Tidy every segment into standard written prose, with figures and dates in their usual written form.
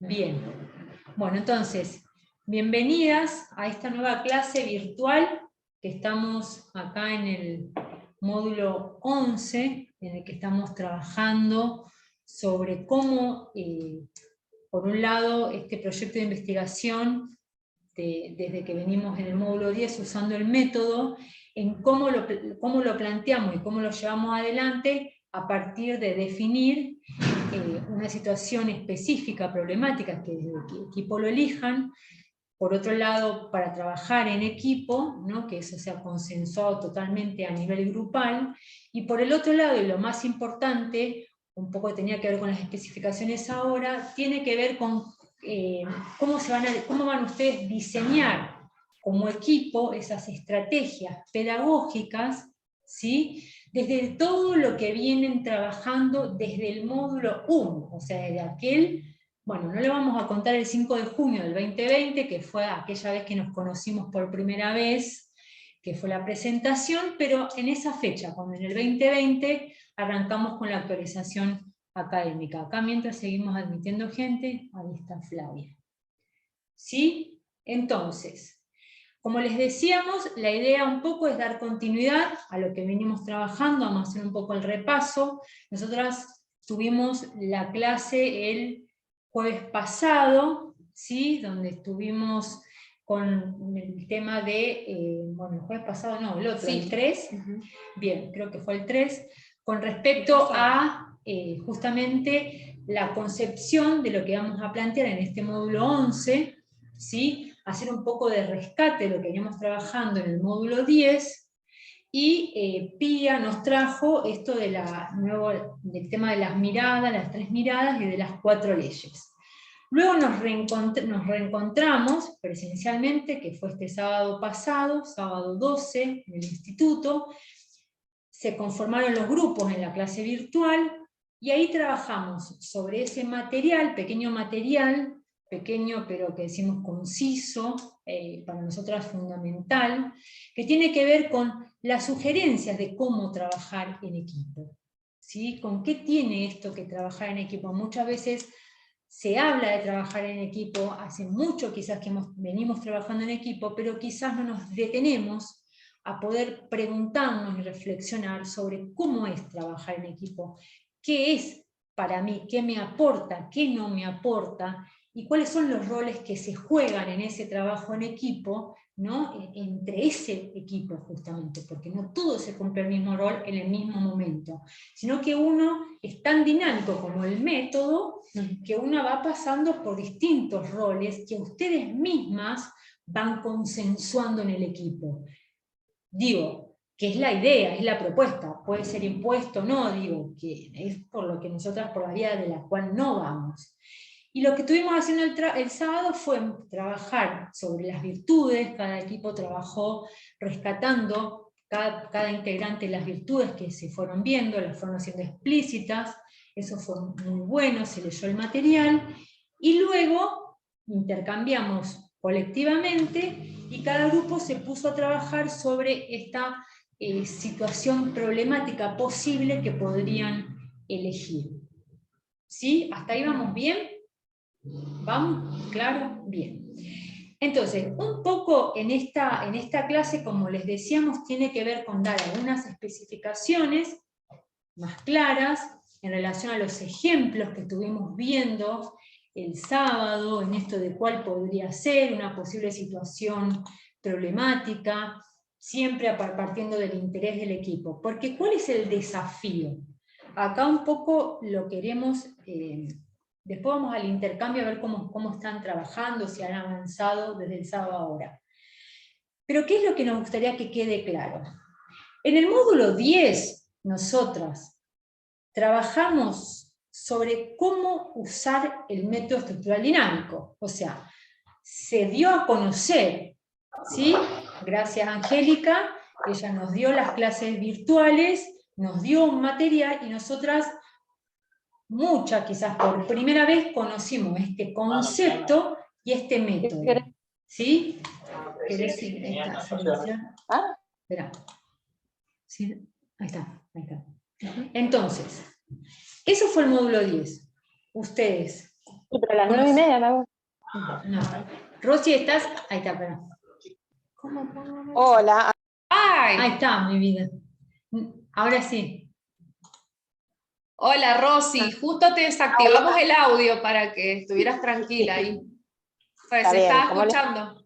Bien. Bueno, entonces, bienvenidas a esta nueva clase virtual que estamos acá en el módulo 11, en el que estamos trabajando sobre cómo, por un lado, este proyecto de investigación, desde que venimos en el módulo 10 usando el método, en cómo lo planteamos y cómo lo llevamos adelante a partir de definir una situación específica, problemática, que el equipo lo elijan. Por otro lado, para trabajar en equipo, ¿no? Que eso sea consensuado totalmente a nivel grupal. Y por el otro lado, y lo más importante, un poco tenía que ver con las especificaciones ahora, tiene que ver con cómo van ustedes a diseñar como equipo esas estrategias pedagógicas, ¿sí? Desde todo lo que vienen trabajando desde el módulo 1, o sea, desde aquel, bueno, no le vamos a contar el 5 de junio del 2020, que fue aquella vez que nos conocimos por primera vez, que fue la presentación, pero en esa fecha, cuando en el 2020 arrancamos con la actualización académica. Acá mientras seguimos admitiendo gente, ahí está Flavia. ¿Sí? Entonces, como les decíamos, la idea un poco es dar continuidad a lo que venimos trabajando, vamos a hacer un poco el repaso. Nosotras tuvimos la clase el jueves pasado, ¿sí? Donde estuvimos con el tema de, bueno, el jueves pasado no, el otro, sí. El 3, bien, creo que fue el 3, con respecto a justamente la concepción de lo que vamos a plantear en este módulo 11, ¿sí? Hacer un poco de rescate de lo que veníamos trabajando en el módulo 10, y Pía nos trajo esto de del tema de las miradas, las 3 miradas y de las 4 leyes. Luego nos reencontramos presencialmente, que fue este sábado pasado, sábado 12, en el instituto. Se conformaron los grupos en la clase virtual, y ahí trabajamos sobre ese material, pequeño pero que decimos conciso, para nosotras fundamental, que tiene que ver con las sugerencias de cómo trabajar en equipo. ¿Sí? ¿Con qué tiene esto que trabajar en equipo? Muchas veces se habla de trabajar en equipo, hace mucho quizás que venimos trabajando en equipo, pero quizás no nos detenemos a poder preguntarnos y reflexionar sobre cómo es trabajar en equipo, qué es para mí, qué me aporta, qué no me aporta, y cuáles son los roles que se juegan en ese trabajo en equipo, ¿no? Entre ese equipo justamente, porque no todo se cumple el mismo rol en el mismo momento, sino que uno es tan dinámico como el método, que uno va pasando por distintos roles que ustedes mismas van consensuando en el equipo. Digo, que es la idea, es la propuesta, puede ser impuesto o no, digo, que es por lo que nosotras, por la vía de la cual no vamos. Y lo que estuvimos haciendo el sábado fue trabajar sobre las virtudes, cada equipo trabajó rescatando cada integrante las virtudes que se fueron viendo, las fueron haciendo explícitas, eso fue muy bueno, se leyó el material, y luego intercambiamos colectivamente, y cada grupo se puso a trabajar sobre esta situación problemática posible que podrían elegir. ¿Sí? ¿Hasta ahí vamos bien? ¿Vamos? ¿Claro? Bien. Entonces, un poco en esta clase, como les decíamos, tiene que ver con dar algunas especificaciones más claras en relación a los ejemplos que estuvimos viendo el sábado, en esto de cuál podría ser una posible situación problemática, siempre partiendo del interés del equipo. Porque ¿cuál es el desafío? Acá un poco lo queremos, después vamos al intercambio a ver cómo están trabajando, si han avanzado desde el sábado a ahora. Pero ¿qué es lo que nos gustaría que quede claro? En el módulo 10, nosotras trabajamos sobre cómo usar el método estructural dinámico. O sea, se dio a conocer, ¿sí? Gracias a Angélica, ella nos dio las clases virtuales, nos dio un material, y nosotras, muchas quizás por primera vez, conocimos este concepto y este método. ¿Sí? ¿Querés silenciar? Espera. ¿Sí? Ahí está. Entonces, eso fue el módulo 10. Ustedes, Sí, pero a las 9:30, ¿no? No. Rosy, ¿estás? Ahí está, perdón. Hola. ¡Ay! Ahí está, mi vida. Ahora sí. Hola Rosy, justo te desactivamos el audio para que estuvieras tranquila ahí. Pues Está se bien, estaba ¿cómo escuchando.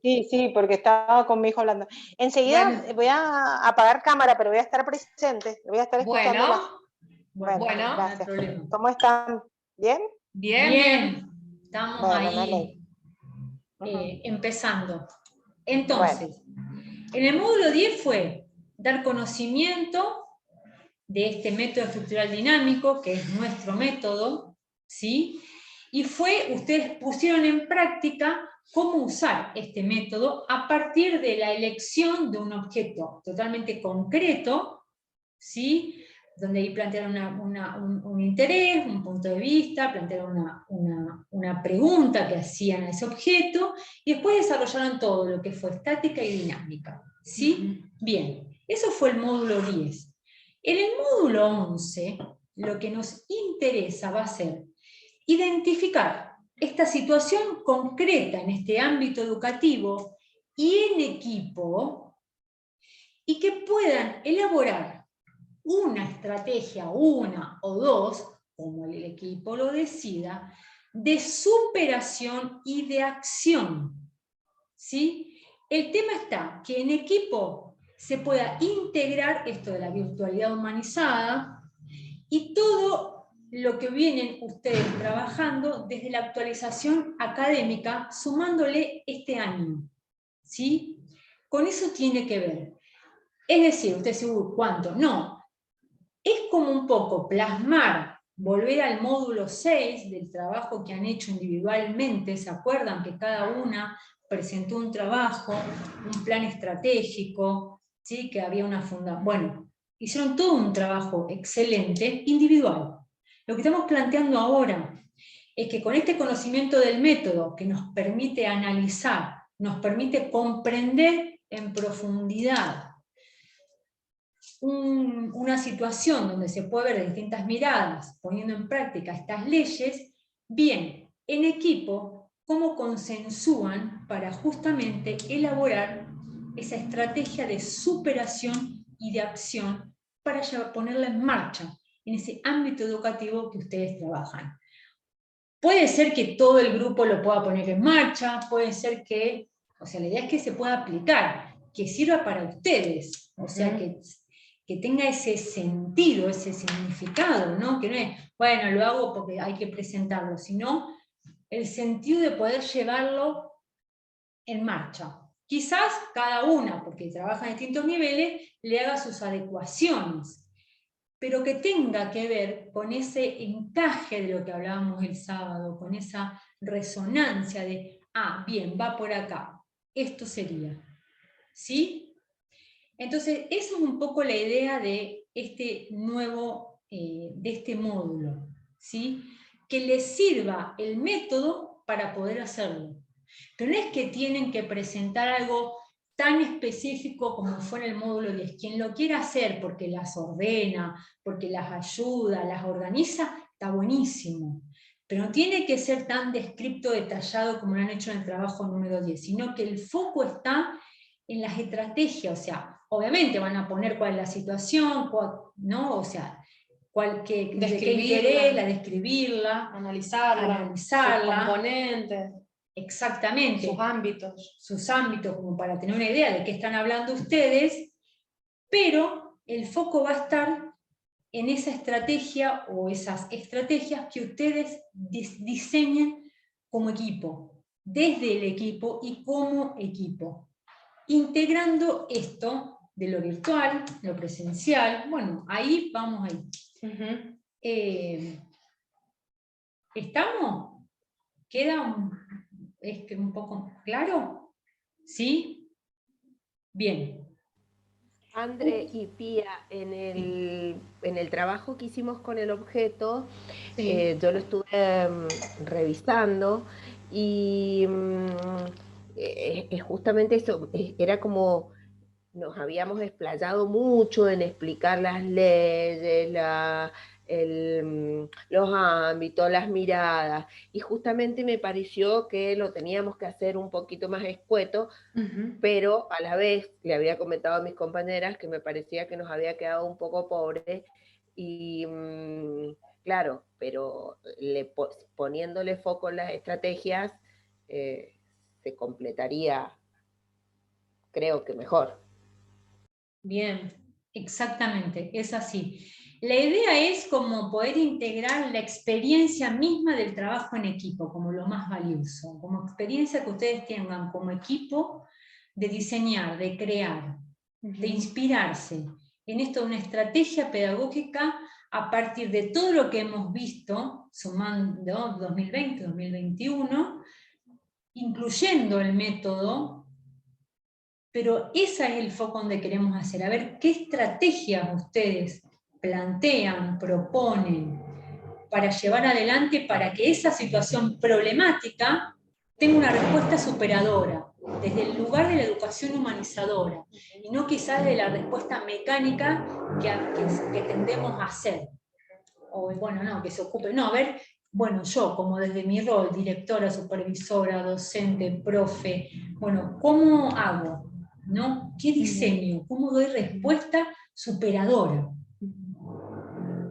Sí, porque estaba con mi hijo hablando. Enseguida Bueno. voy a apagar cámara, pero voy a estar presente, voy a estar escuchándola. Bueno, Bueno, no hay gracias. problema. ¿Cómo están? ¿Bien? Bien, bien. Estamos Bueno, me ahí alegro. empezando. Bueno, Entonces, en el módulo 10 fue dar conocimiento de este método estructural dinámico, que es nuestro método, ¿sí? Y ustedes pusieron en práctica cómo usar este método a partir de la elección de un objeto totalmente concreto, ¿sí? Donde ahí plantearon un interés, un punto de vista, plantearon una pregunta que hacían a ese objeto, y después desarrollaron todo lo que fue estática y dinámica, ¿sí? Bien, eso fue el módulo 10. En el módulo 11, lo que nos interesa va a ser identificar esta situación concreta en este ámbito educativo y en equipo, y que puedan elaborar una estrategia, una o dos, como el equipo lo decida, de superación y de acción. ¿Sí? El tema está que en equipo se pueda integrar esto de la virtualidad humanizada y todo lo que vienen ustedes trabajando desde la actualización académica, sumándole este año. ¿Sí? Con eso tiene que ver. Es decir, usted dice, ¿cuánto? No, es como un poco plasmar, volver al módulo 6 del trabajo que han hecho individualmente. ¿Se acuerdan que cada una presentó un trabajo, un plan estratégico, ¿sí? Que había una fundación? Bueno, hicieron todo un trabajo excelente, individual. Lo que estamos planteando ahora es que con este conocimiento del método que nos permite analizar, nos permite comprender en profundidad una situación donde se puede ver de distintas miradas, poniendo en práctica estas leyes, bien, en equipo, cómo consensúan para justamente elaborar esa estrategia de superación y de acción para ponerla en marcha en ese ámbito educativo que ustedes trabajan. Puede ser que todo el grupo lo pueda poner en marcha, puede ser que, o sea, la idea es que se pueda aplicar, que sirva para ustedes, o sea, que tenga ese sentido, ese significado, ¿no? Que no es, bueno, lo hago porque hay que presentarlo, sino el sentido de poder llevarlo en marcha. Quizás cada una, porque trabaja en distintos niveles, le haga sus adecuaciones, pero que tenga que ver con ese encaje de lo que hablábamos el sábado, con esa resonancia de, bien, va por acá, esto sería, ¿sí? Entonces, esa es un poco la idea de este nuevo, de este módulo, ¿sí? Que les sirva el método para poder hacerlo. Pero no es que tienen que presentar algo tan específico como fue en el módulo 10. Quien lo quiera hacer porque las ordena, porque las ayuda, las organiza, está buenísimo. Pero no tiene que ser tan descripto, detallado como lo han hecho en el trabajo número 10, sino que el foco está en las estrategias. O sea, obviamente van a poner cuál es la situación, ¿no? O sea, de qué interés, la describirla, analizarla, sus componentes. Exactamente. Sus ámbitos, como para tener una idea de qué están hablando ustedes, pero el foco va a estar en esa estrategia o esas estrategias que ustedes diseñen como equipo, desde el equipo y como equipo, integrando esto de lo virtual, lo presencial. Bueno, ahí vamos ahí. ¿Estamos? ¿Queda un poco claro? ¿Sí? Bien. André y Pía, en el trabajo que hicimos con el objeto, yo lo estuve revisando y justamente eso, era como nos habíamos explayado mucho en explicar las leyes, los ámbitos, las miradas, y justamente me pareció que lo teníamos que hacer un poquito más escueto, pero a la vez le había comentado a mis compañeras que me parecía que nos había quedado un poco pobre, y claro, pero poniéndole foco en las estrategias, se completaría, creo que mejor. Bien, exactamente, es así. La idea es como poder integrar la experiencia misma del trabajo en equipo como lo más valioso, como experiencia que ustedes tengan como equipo de diseñar, de crear, de inspirarse en esto de una estrategia pedagógica a partir de todo lo que hemos visto, sumando 2020, 2021, incluyendo el método. Pero ese es el foco donde queremos hacer, a ver qué estrategias ustedes plantean, proponen para llevar adelante para que esa situación problemática tenga una respuesta superadora, desde el lugar de la educación humanizadora, y no quizás de la respuesta mecánica que tendemos a hacer. O bueno, no, que se ocupe, no, a ver, bueno, yo como desde mi rol, directora, supervisora, docente, profe, bueno, ¿cómo hago? ¿No? ¿Qué diseño? ¿Cómo doy respuesta superadora?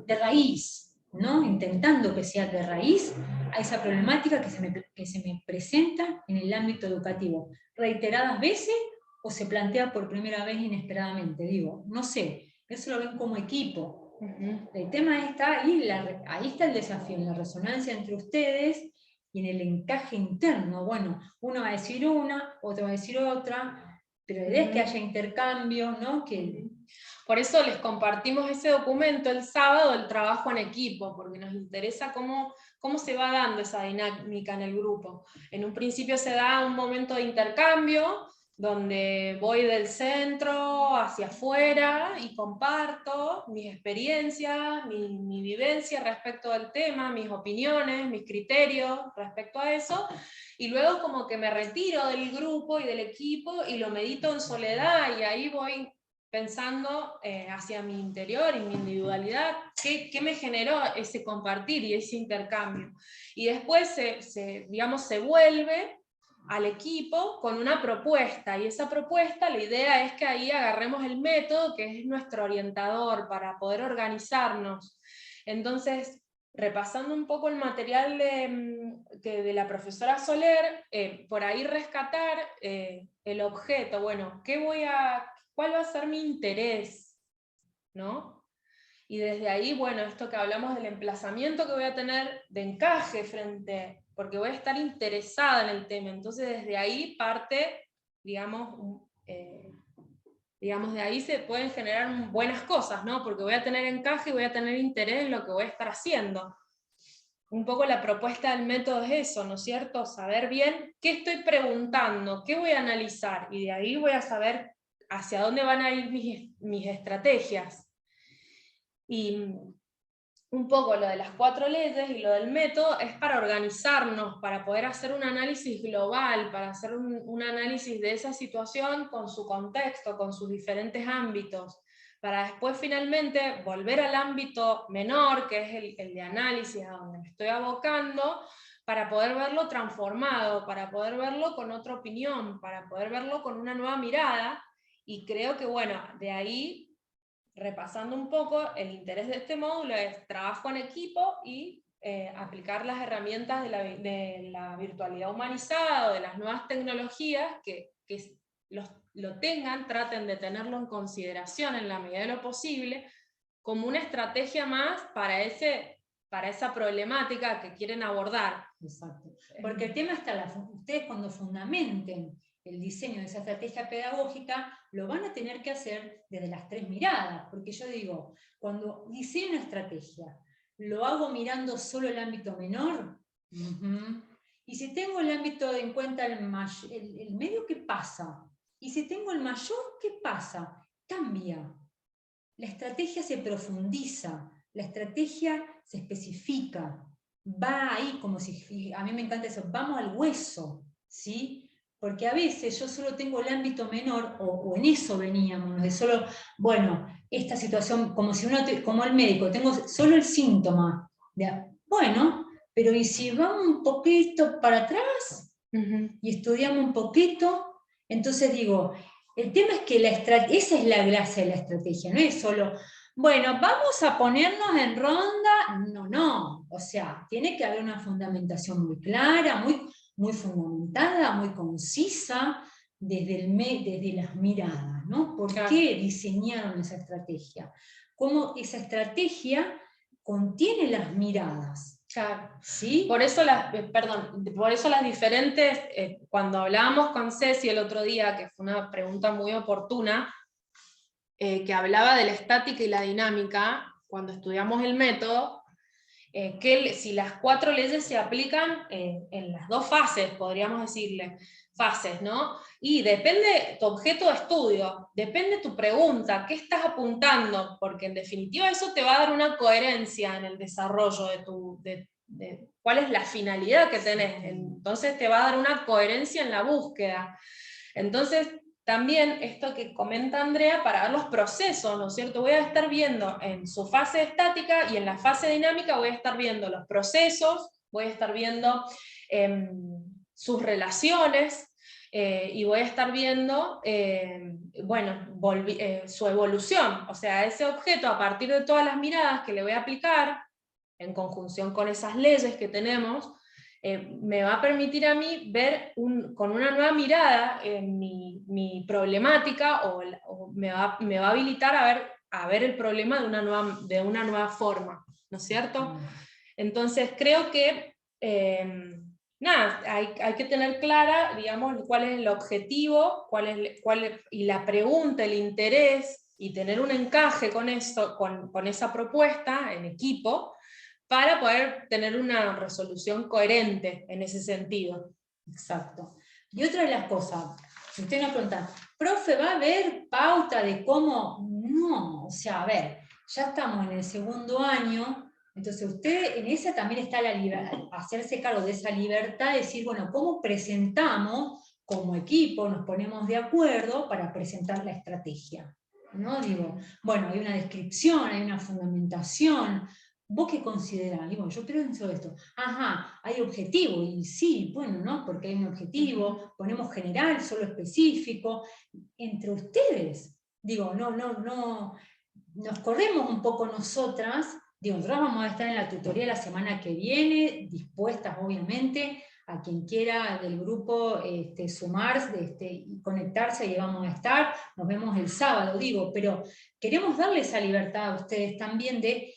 De raíz, ¿no? Intentando que sea de raíz a esa problemática que se me presenta en el ámbito educativo. ¿Reiteradas veces o se plantea por primera vez inesperadamente? Digo, no sé, eso lo ven como equipo. El tema está ahí, ahí está el desafío, en la resonancia entre ustedes y en el encaje interno. Bueno, uno va a decir una, otro va a decir otra, pero la idea es que haya intercambio, ¿no? Por eso les compartimos ese documento el sábado del trabajo en equipo, porque nos interesa cómo se va dando esa dinámica en el grupo. En un principio se da un momento de intercambio, donde voy del centro hacia afuera y comparto mis experiencias, mi vivencia respecto al tema, mis opiniones, mis criterios respecto a eso, y luego como que me retiro del grupo y del equipo y lo medito en soledad, y ahí voy pensando hacia mi interior y mi individualidad, ¿qué me generó ese compartir y ese intercambio? Y después se vuelve al equipo con una propuesta, y esa propuesta, la idea es que ahí agarremos el método que es nuestro orientador para poder organizarnos. Entonces, repasando un poco el material de la profesora Soler, por ahí rescatar el objeto, bueno, ¿cuál va a ser mi interés? ¿No? Y desde ahí, bueno, esto que hablamos del emplazamiento que voy a tener de encaje porque voy a estar interesada en el tema, entonces desde ahí parte, digamos, de ahí se pueden generar buenas cosas, ¿no? Porque voy a tener encaje y voy a tener interés en lo que voy a estar haciendo. Un poco la propuesta del método es eso, ¿no es cierto? Saber bien qué estoy preguntando, qué voy a analizar, y de ahí voy a saber hacia dónde van a ir mis estrategias. Y un poco lo de las 4 leyes y lo del método es para organizarnos, para poder hacer un análisis global, para hacer un análisis de esa situación con su contexto, con sus diferentes ámbitos, para después finalmente volver al ámbito menor, que es el de análisis, a donde me estoy abocando, para poder verlo transformado, para poder verlo con otra opinión, para poder verlo con una nueva mirada, y creo que bueno, de ahí, repasando un poco, el interés de este módulo es trabajo en equipo y aplicar las herramientas de la virtualidad humanizada o de las nuevas tecnologías que lo tengan, traten de tenerlo en consideración en la medida de lo posible, como una estrategia más para esa problemática que quieren abordar. Exacto. Porque el tema está, ustedes cuando fundamenten el diseño de esa estrategia pedagógica, lo van a tener que hacer desde las 3 miradas, porque yo digo, cuando diseño una estrategia, ¿lo hago mirando solo el ámbito menor? Y si tengo el ámbito en cuenta el medio, ¿qué pasa? Y si tengo el mayor, ¿qué pasa? Cambia. La estrategia se profundiza, la estrategia se especifica, va ahí como si, a mí me encanta eso, vamos al hueso, ¿sí? Porque a veces yo solo tengo el ámbito menor, o en eso veníamos, de solo, bueno, esta situación, como si como el médico, tengo solo el síntoma. Bueno, pero ¿y si vamos un poquito para atrás? Y estudiamos un poquito, entonces digo, el tema es que esa es la gracia de la estrategia, no es solo, bueno, vamos a ponernos en ronda, no, o sea, tiene que haber una fundamentación muy clara, muy fundamentada, muy concisa, desde las miradas, ¿no? ¿Por qué diseñaron esa estrategia? ¿Cómo esa estrategia contiene las miradas? Claro. ¿Sí? Por eso las diferentes, cuando hablábamos con Ceci el otro día, que fue una pregunta muy oportuna, que hablaba de la estática y la dinámica, cuando estudiamos el método, que si las 4 leyes se aplican en las 2 fases, podríamos decirle, fases, ¿no? Y depende tu objeto de estudio, depende tu pregunta, qué estás apuntando, porque en definitiva eso te va a dar una coherencia en el desarrollo de cuál es la finalidad que tenés, entonces te va a dar una coherencia en la búsqueda. Entonces, también esto que comenta Andrea, para ver los procesos, ¿no es cierto? Voy a estar viendo en su fase estática y en la fase dinámica voy a estar viendo los procesos, voy a estar viendo sus relaciones, y voy a estar viendo su evolución, o sea, ese objeto a partir de todas las miradas que le voy a aplicar, en conjunción con esas leyes que tenemos, me va a permitir a mí ver con una nueva mirada mi problemática, o me va a habilitar a ver el problema de una nueva forma, ¿no es cierto? Entonces creo que hay que tener clara, digamos, cuál es el objetivo, y la pregunta, el interés, y tener un encaje con eso, con esa propuesta en equipo, para poder tener una resolución coherente en ese sentido. Exacto. Y otra de las cosas, si usted nos pregunta, profe, ¿va a haber pauta de cómo? No, o sea, a ver, ya estamos en el 2.º año, entonces usted en esa también está la libertad, hacerse cargo de esa libertad, de decir, bueno, ¿cómo presentamos como equipo, nos ponemos de acuerdo para presentar la estrategia? ¿No? Digo, bueno, hay una descripción, hay una fundamentación. ¿Vos qué considerás? Digo, yo pienso esto. Ajá, hay objetivo, y sí, bueno, ¿no? Porque hay un objetivo, ponemos general, solo específico, entre ustedes. Digo, no, nos corremos un poco nosotras, digo, nosotras vamos a estar en la tutoría la semana que viene, dispuestas obviamente, a quien quiera del grupo sumarse y conectarse, y vamos a estar, nos vemos el sábado, digo, pero queremos darle esa libertad a ustedes también de,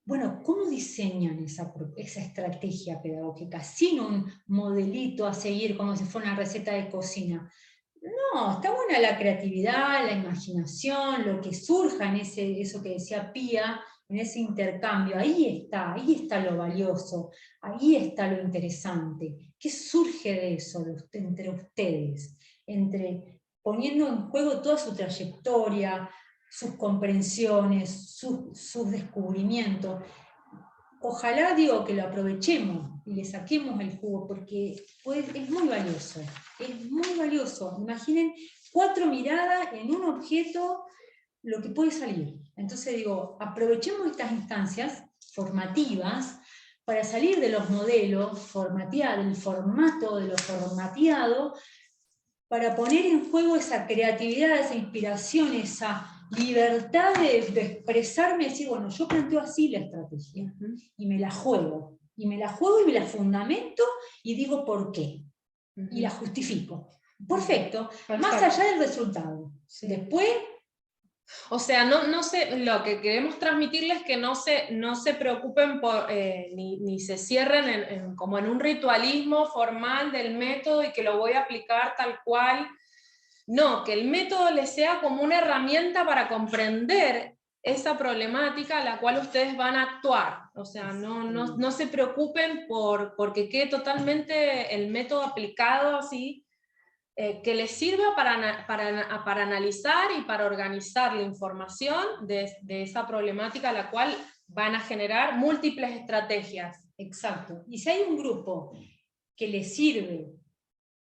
bueno, ¿cómo diseñan esa estrategia pedagógica? Sin un modelito a seguir como si fuera una receta de cocina. No, está buena la creatividad, la imaginación, lo que surja en eso que decía Pía, en ese intercambio. Ahí está lo valioso, ahí está lo interesante. ¿Qué surge de eso entre ustedes? Poniendo en juego toda su trayectoria, sus comprensiones, sus descubrimientos. Ojalá, digo, que lo aprovechemos y le saquemos el jugo, porque es muy valioso, es muy valioso. Imaginen 4 miradas en un objeto, lo que puede salir. Entonces digo, aprovechemos estas instancias formativas para salir de los modelos, del formato de lo formateado, para poner en juego esa creatividad, esa inspiración, esa libertad de expresarme, decir, bueno, yo planteo así la estrategia, y me la juego, y me la fundamento, y digo por qué, y la justifico. Perfecto, más allá del resultado. Sí. Después... O sea, no sé, lo que queremos transmitirles es que no se preocupen ni se cierren como en un ritualismo formal del método y que lo voy a aplicar tal cual. No, que el método les sea como una herramienta para comprender esa problemática a la cual ustedes van a actuar. O sea, no se preocupen porque quede totalmente el método aplicado así, que les sirva para analizar y para organizar la información de esa problemática a la cual van a generar múltiples estrategias. Exacto. Y si hay un grupo que les sirve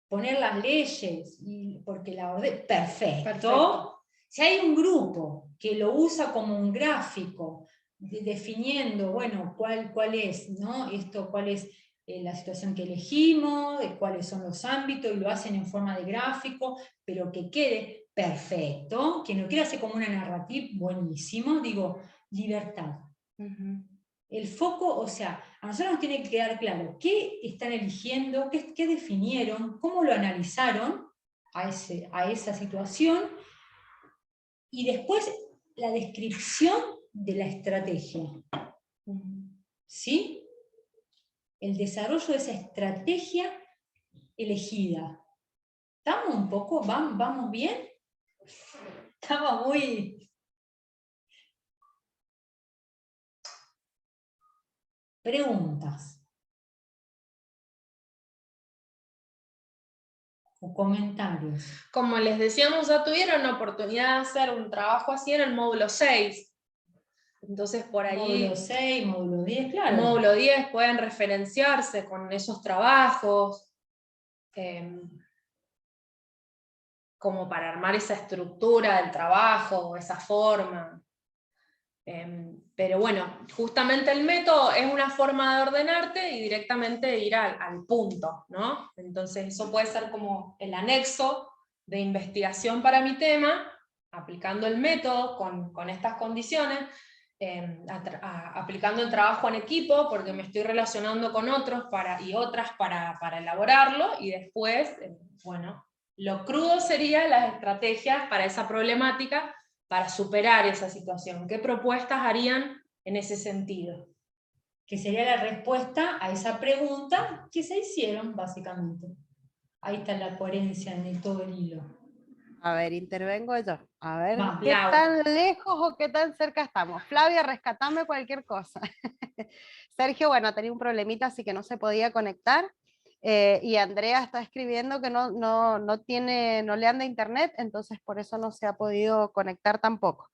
poner las leyes, porque la orden, perfecto. Si hay un grupo que lo usa como un gráfico, definiendo, bueno, cuál es, ¿no? Cuál es la situación que elegimos, de cuáles son los ámbitos, y lo hacen en forma de gráfico, pero que quede perfecto, que no quiera hacer como una narrativa, buenísimo, digo, libertad. El foco, o sea, a nosotros nos tiene que quedar claro qué están eligiendo, qué definieron, cómo lo analizaron a esa situación, y después la descripción de la estrategia. ¿Sí? El desarrollo de esa estrategia elegida. ¿Estamos un poco? ¿Vamos bien? Estamos muy... Preguntas. O comentarios. Como les decíamos, ya tuvieron la oportunidad de hacer un trabajo así en el módulo 6. Entonces por ahí... Módulo 6, módulo 10, claro. Módulo 10 pueden referenciarse con esos trabajos, como para armar esa estructura del trabajo, esa forma. Pero bueno, justamente el método es una forma de ordenarte y directamente ir al punto, ¿no? Entonces eso puede ser como el anexo de investigación para mi tema, aplicando el método con estas condiciones, aplicando el trabajo en equipo, porque me estoy relacionando con otros y otras para elaborarlo, y después, bueno, lo crudo sería las estrategias para esa problemática, para superar esa situación. ¿Qué propuestas harían en ese sentido? Que sería la respuesta a esa pregunta que se hicieron, básicamente. Ahí está la coherencia en todo el hilo. A ver, intervengo yo. A ver, Vamos, ¿qué Lau. tan lejos o qué tan cerca estamos? Flavia, rescatame cualquier cosa. Sergio, bueno, tenía un problemita, así que no se podía conectar. Y Andrea está escribiendo que no le anda internet, entonces por eso no se ha podido conectar tampoco.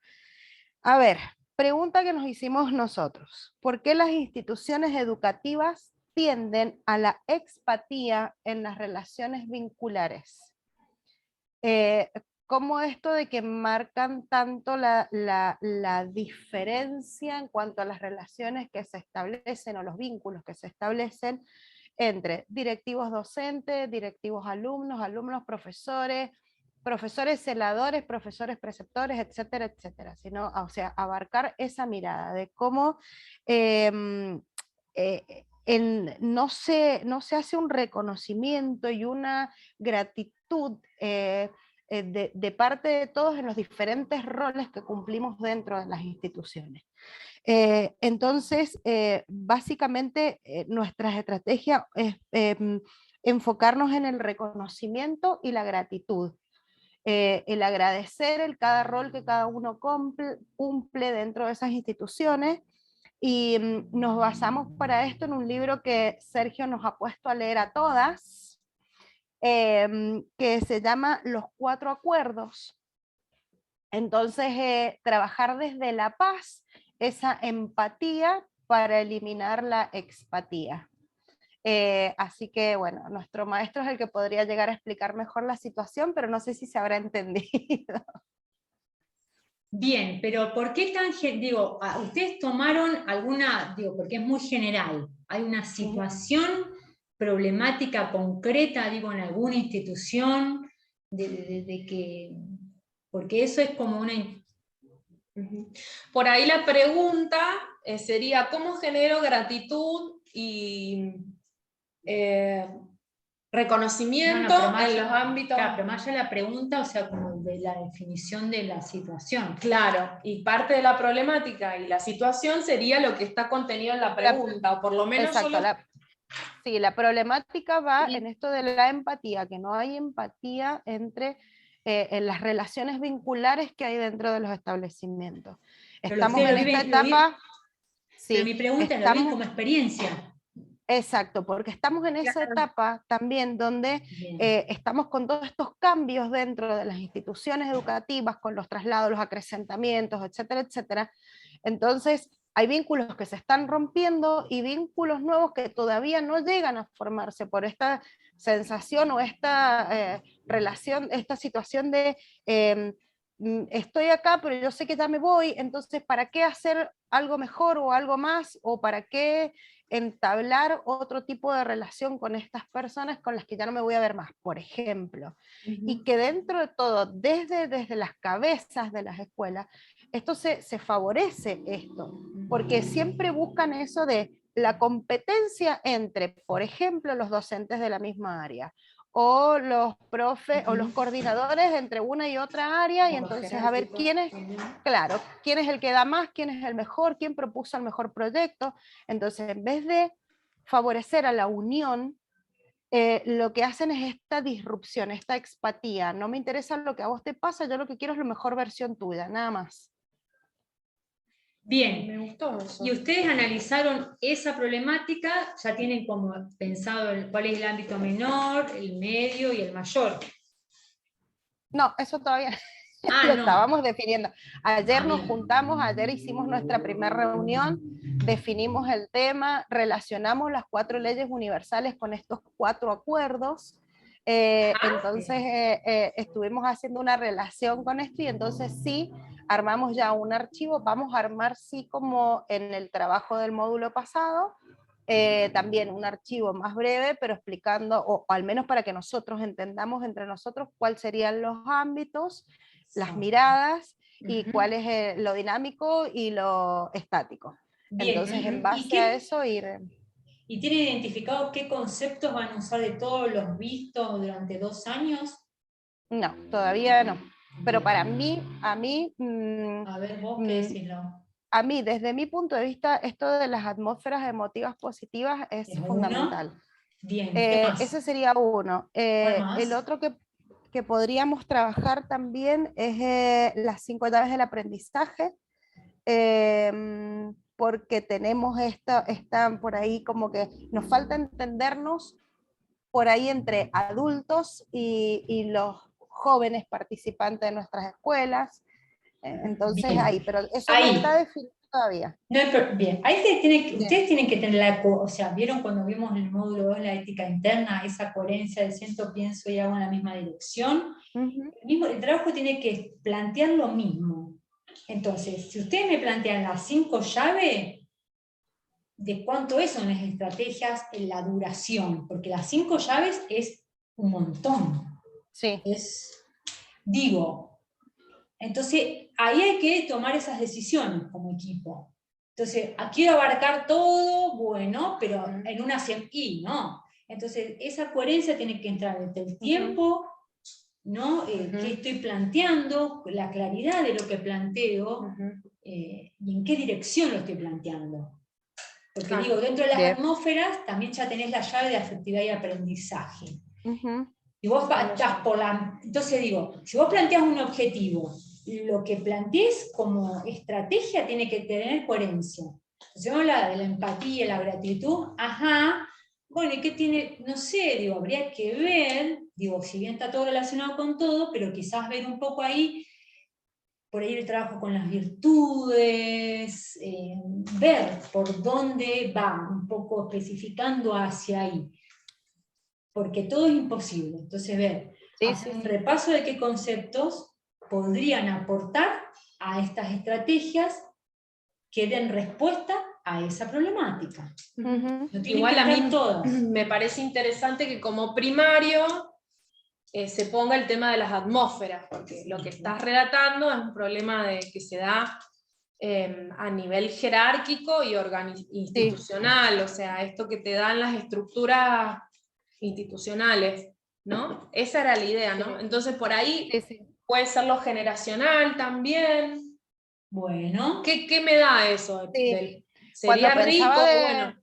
A ver, pregunta que nos hicimos nosotros. ¿Por qué las instituciones educativas tienden a la expatía en las relaciones vinculares? ¿Cómo esto de que marcan tanto la diferencia en cuanto a las relaciones que se establecen o los vínculos que se establecen entre directivos docentes, directivos alumnos, alumnos profesores, profesores celadores, profesores preceptores, etcétera, etcétera, sino, o sea, abarcar esa mirada de cómo no se hace un reconocimiento y una gratitud de parte de todos en los diferentes roles que cumplimos dentro de las instituciones. Entonces, básicamente, nuestra estrategia es enfocarnos en el reconocimiento y la gratitud. El agradecer cada rol que cada uno cumple dentro de esas instituciones, y nos basamos para esto en un libro que Sergio nos ha puesto a leer a todas, que se llama Los 4 Acuerdos. Entonces, trabajar desde la paz, esa empatía para eliminar la expatía. Así que, bueno, nuestro maestro es el que podría llegar a explicar mejor la situación, pero no sé si se habrá entendido. Bien, pero ¿por qué tan, digo, ustedes tomaron alguna, digo, porque es muy general, hay una situación problemática concreta, digo, en alguna institución, de que, porque eso es como una... Por ahí la pregunta sería, ¿cómo genero gratitud y reconocimiento en los ámbitos? Claro, pero más allá la pregunta, o sea, como de la definición de la situación. Claro, y parte de la problemática y la situación sería lo que está contenido en la pregunta, o por lo menos... Exacto, sí, la problemática va en esto de la empatía, que no hay empatía entre en las relaciones vinculares que hay dentro de los establecimientos. Estamos en esta etapa... Sí, pero mi pregunta lo vi como experiencia. Exacto, porque estamos en esa etapa también donde estamos con todos estos cambios dentro de las instituciones educativas, con los traslados, los acrecentamientos, etcétera, etcétera. Entonces, hay vínculos que se están rompiendo y vínculos nuevos que todavía no llegan a formarse por esta sensación o esta relación, esta situación de estoy acá, pero yo sé que ya me voy, entonces, ¿para qué hacer algo mejor o algo más? ¿O para qué entablar otro tipo de relación con estas personas con las que ya no me voy a ver más, por ejemplo? Y que dentro de todo, desde las cabezas de las escuelas, esto se favorece esto, porque siempre buscan eso de la competencia entre, por ejemplo, los docentes de la misma área, o los profes o los coordinadores entre una y otra área, y entonces a ver quién es, claro, quién es el que da más, quién es el mejor, quién propuso el mejor proyecto. Entonces, en vez de favorecer a la unión, lo que hacen es esta disrupción, esta expatía. No me interesa lo que a vos te pasa, yo lo que quiero es la mejor versión tuya, nada más. Bien, Me gustó eso. y ustedes analizaron esa problemática, ya tienen como pensado cuál es el ámbito menor, el medio y el mayor. No, eso todavía Ah, lo no. estábamos definiendo. Ayer nos bien. juntamos, ayer hicimos nuestra primera reunión, definimos el tema, relacionamos las 4 leyes universales con estos 4 acuerdos. Entonces estuvimos haciendo una relación con esto, y entonces sí, armamos ya un archivo. Vamos a armar, sí, como en el trabajo del módulo pasado, también un archivo más breve, pero explicando, o al menos para que nosotros entendamos entre nosotros cuáles serían los ámbitos, las miradas, y cuál es lo dinámico y lo estático. Bien. Entonces, en base a eso ir... ¿Y tienen identificado qué conceptos van a usar de todos los vistos durante 2 años? No, todavía no. Pero para mí, a mí... A ver, vos qué decís, ¿no? A mí, desde mi punto de vista, esto de las atmósferas emotivas positivas es fundamental. Uno. Bien, ¿qué más? Ese sería uno. ¿Cuál más? El otro que podríamos trabajar también es las 5 llaves del aprendizaje, porque tenemos esta por ahí como que nos falta entendernos por ahí entre adultos y los jóvenes participantes de nuestras escuelas. Entonces Bien. ahí, pero eso Ahí. no está definido todavía. No, bien, ahí ustedes tienen que tener o sea, ¿vieron cuando vimos el módulo 2, la ética interna, esa coherencia de siento, pienso y hago en la misma dirección? El trabajo tiene que plantear lo mismo. Entonces, si ustedes me plantean las 5 llaves, ¿de cuánto es son las estrategias en la duración? Porque las 5 llaves es un montón. Sí. Digo, entonces ahí hay que tomar esas decisiones como equipo. Entonces, quiero abarcar todo, bueno, pero en una CMI, ¿no? Entonces, esa coherencia tiene que entrar entre el tiempo, ¿no? ¿Qué estoy planteando? La claridad de lo que planteo, y en qué dirección lo estoy planteando. Porque digo, dentro de las atmósferas también ya tenés la llave de afectividad y aprendizaje. Si vos estás entonces digo, si vos planteás un objetivo, lo que plantees como estrategia tiene que tener coherencia. Entonces vamos a hablar de la empatía, la gratitud, bueno, ¿y qué tiene? No sé, digo, habría que ver, digo, si bien está todo relacionado con todo, pero quizás ver un poco ahí, por ahí el trabajo con las virtudes, ver por dónde va, un poco especificando hacia ahí. Porque todo es imposible. Entonces, ver, hacer un repaso de qué conceptos podrían aportar a estas estrategias que den respuesta a esa problemática. No igual a mí me parece interesante que como primario se ponga el tema de las atmósferas, porque lo que estás relatando es un problema que se da a nivel jerárquico y institucional, o sea, esto que te dan las estructuras institucionales, ¿no? Esa era la idea, ¿no? Entonces por ahí puede ser lo generacional también. Bueno. ¿Qué me da eso? Sería rico, bueno.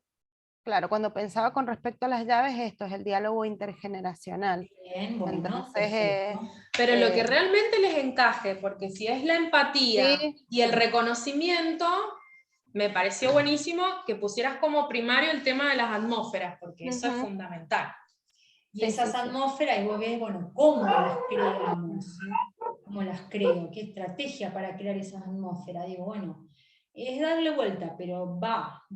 Claro, cuando pensaba con respecto a las llaves, esto es el diálogo intergeneracional. Bien, bueno, entonces, pero lo que realmente les encaje, porque si es la empatía y el reconocimiento, me pareció buenísimo que pusieras como primario el tema de las atmósferas, porque eso es fundamental. Y esas atmósferas, y vos ves, bueno, ¿cómo las creamos? ¿Cómo las creo? ¿Qué estrategia para crear esas atmósferas? Digo, bueno, es darle vuelta, pero va.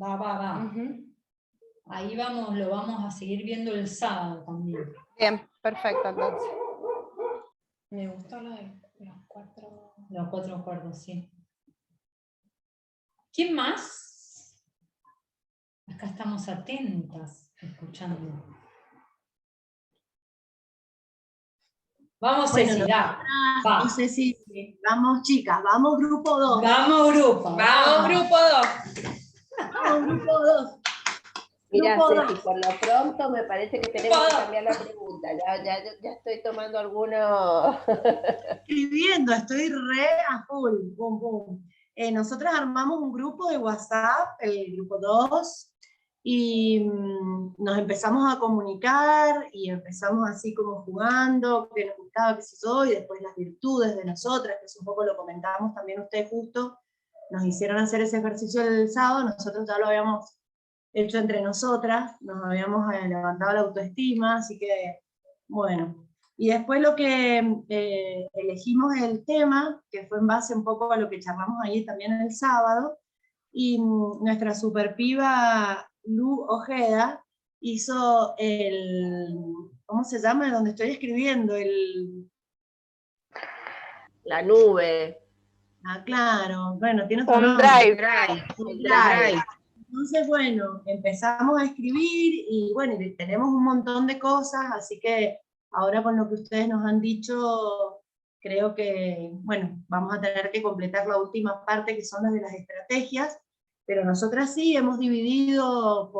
Ahí vamos, lo vamos a seguir viendo el sábado también. Bien, perfecto, entonces. Me gusta la de... Los cuatro acuerdos, sí. ¿Quién más? Acá estamos atentas, escuchando. Vamos, Bueno, Ceci, da. Va. no sé si vamos, chicas, vamos grupo 2. Vamos, grupo. Vamos, grupo 2. Vamos, grupo 2. Mira, Grupo Ceci, 2. por lo pronto me parece que tenemos que cambiar la pregunta. Ya estoy tomando algunos. Escribiendo, estoy re a full. Pum, pum. Nosotras armamos un grupo de WhatsApp, el grupo 2, y nos empezamos a comunicar y empezamos así como jugando, qué nos gustaba, qué sé yo, y después las virtudes de nosotras, que es un poco lo comentamos también ustedes justo, nos hicieron hacer ese ejercicio el sábado, nosotros ya lo habíamos hecho entre nosotras, nos habíamos levantado la autoestima, así que, bueno. Y después lo que elegimos el tema, que fue en base un poco a lo que charlamos ahí también el sábado, y nuestra super piba Lu Ojeda hizo el, ¿cómo se llama? Donde estoy escribiendo, La nube. Ah, claro, bueno, tiene otro Un nombre. drive. El drive. Entonces, bueno, empezamos a escribir y bueno, y tenemos un montón de cosas, así que ahora con lo que ustedes nos han dicho, creo que, bueno, vamos a tener que completar la última parte que son las de las estrategias, pero nosotras sí hemos dividido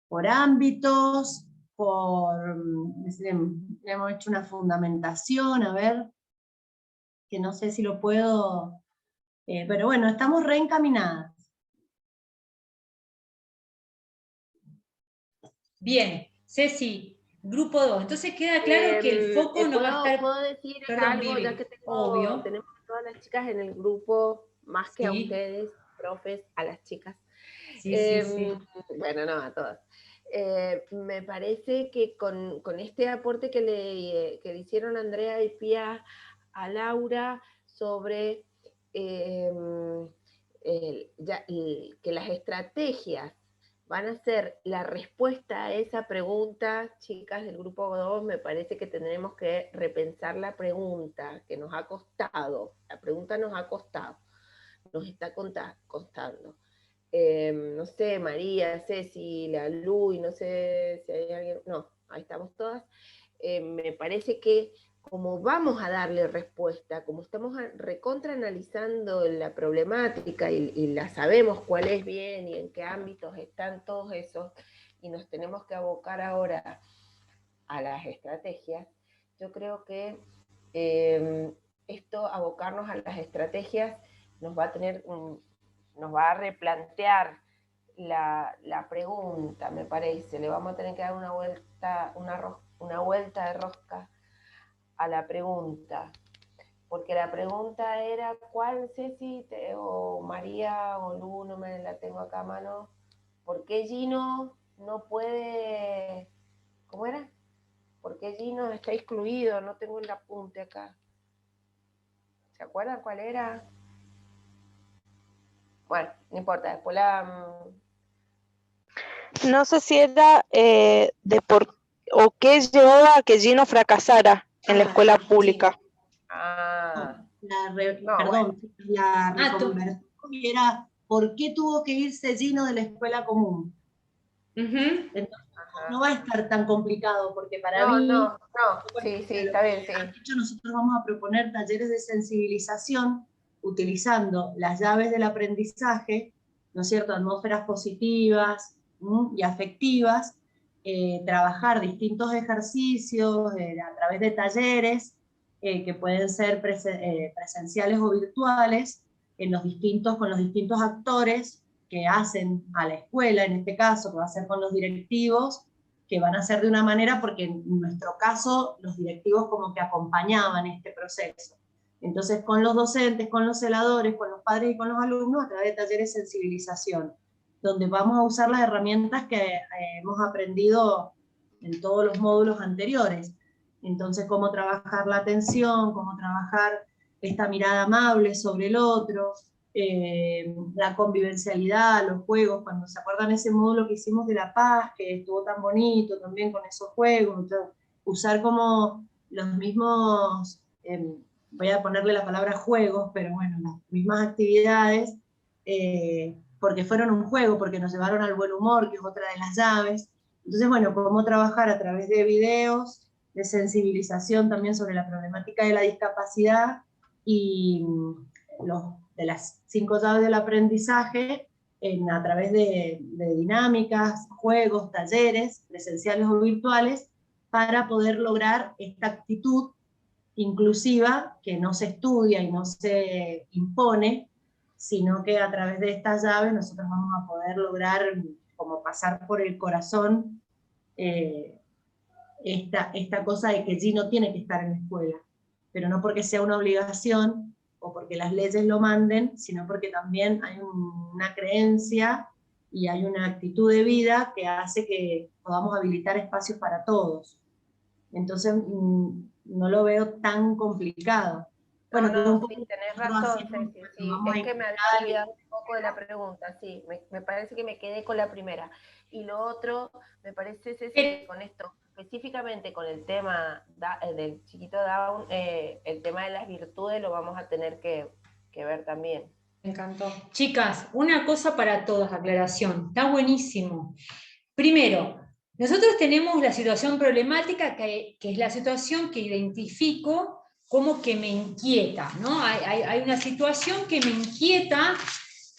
por ámbitos, hemos hecho una fundamentación, a ver, que no sé si lo puedo, pero bueno, estamos reencaminadas. Bien, Ceci, grupo 2. Entonces queda claro que el foco no va a estar... ¿Puedo decir Perdón, algo? Vivi, Ya que obvio. tenemos a todas las chicas en el grupo, más que a Sí. ustedes, profes, a las chicas. Sí, sí. Bueno, no, a todas. Me parece que con este aporte que le hicieron Andrea y Pía a Laura sobre que las estrategias van a ser la respuesta a esa pregunta, chicas del grupo 2, me parece que tendremos que repensar la pregunta que nos ha costado. La pregunta nos ha costado, nos está costando. No sé, María, Ceci, la Lu, y no sé si hay alguien, no, ahí estamos todas. Me parece que como vamos a darle respuesta, como estamos recontraanalizando la problemática y la sabemos cuál es bien y en qué ámbitos están todos esos, y nos tenemos que abocar ahora a las estrategias, yo creo que esto, abocarnos a las estrategias, nos va a replantear la pregunta, me parece. Le vamos a tener que dar una vuelta de rosca a la pregunta. Porque la pregunta era, ¿cuál, Ceci, o María, o Lu, no me la tengo acá a mano? ¿Por qué Gino no puede... ¿Cómo era? ¿Por qué Gino está excluido? No tengo el apunte acá. ¿Se acuerdan cuál era? Bueno, no importa, después No sé si era o qué llevó a que Gino fracasara en la escuela pública. La reconversión era ¿por qué tuvo que irse Gino de la escuela común? Entonces, no va a estar tan complicado, porque para mí, sí, está bien, sí. De hecho, nosotros vamos a proponer talleres de sensibilización utilizando las llaves del aprendizaje, ¿no es cierto?, atmósferas positivas y afectivas, trabajar distintos ejercicios a través de talleres que pueden ser presenciales o virtuales, con los distintos actores que hacen a la escuela, en este caso, que va a ser con los directivos, que van a ser de una manera, porque en nuestro caso los directivos como que acompañaban este proceso. Entonces con los docentes, con los celadores, con los padres y con los alumnos a través de talleres de sensibilización, donde vamos a usar las herramientas que hemos aprendido en todos los módulos anteriores. Entonces cómo trabajar la atención, cómo trabajar esta mirada amable sobre el otro, la convivencialidad, los juegos, cuando se acuerdan ese módulo que hicimos de la paz, que estuvo tan bonito también con esos juegos, usar como los mismos voy a ponerle la palabra juegos, pero bueno, las mismas actividades, porque fueron un juego, porque nos llevaron al buen humor, que es otra de las llaves. Entonces, bueno, cómo trabajar a través de videos, de sensibilización también sobre la problemática de la discapacidad, y de las 5 llaves del aprendizaje, a través de dinámicas, juegos, talleres, presenciales o virtuales, para poder lograr esta actitud inclusiva que no se estudia y no se impone, sino que a través de estas llaves nosotros vamos a poder lograr como pasar por el corazón esta cosa de que Gino tiene que estar en la escuela, pero no porque sea una obligación o porque las leyes lo manden, sino porque también hay una creencia y hay una actitud de vida que hace que podamos habilitar espacios para todos. Entonces, no lo veo tan complicado. Bueno, no, sí, tenés razón, Ceci, sí, es que me había olvidado un poco de la pregunta, sí, me parece que me quedé con la primera. Y lo otro, me parece, Ceci, que con esto, específicamente con el tema del chiquito Down, el tema de las virtudes lo vamos a tener que ver también. Me encantó. Chicas, una cosa para todas, aclaración, está buenísimo. Primero, nosotros tenemos la situación problemática, que es la situación que identifico como que me inquieta, ¿no? Hay una situación que me inquieta,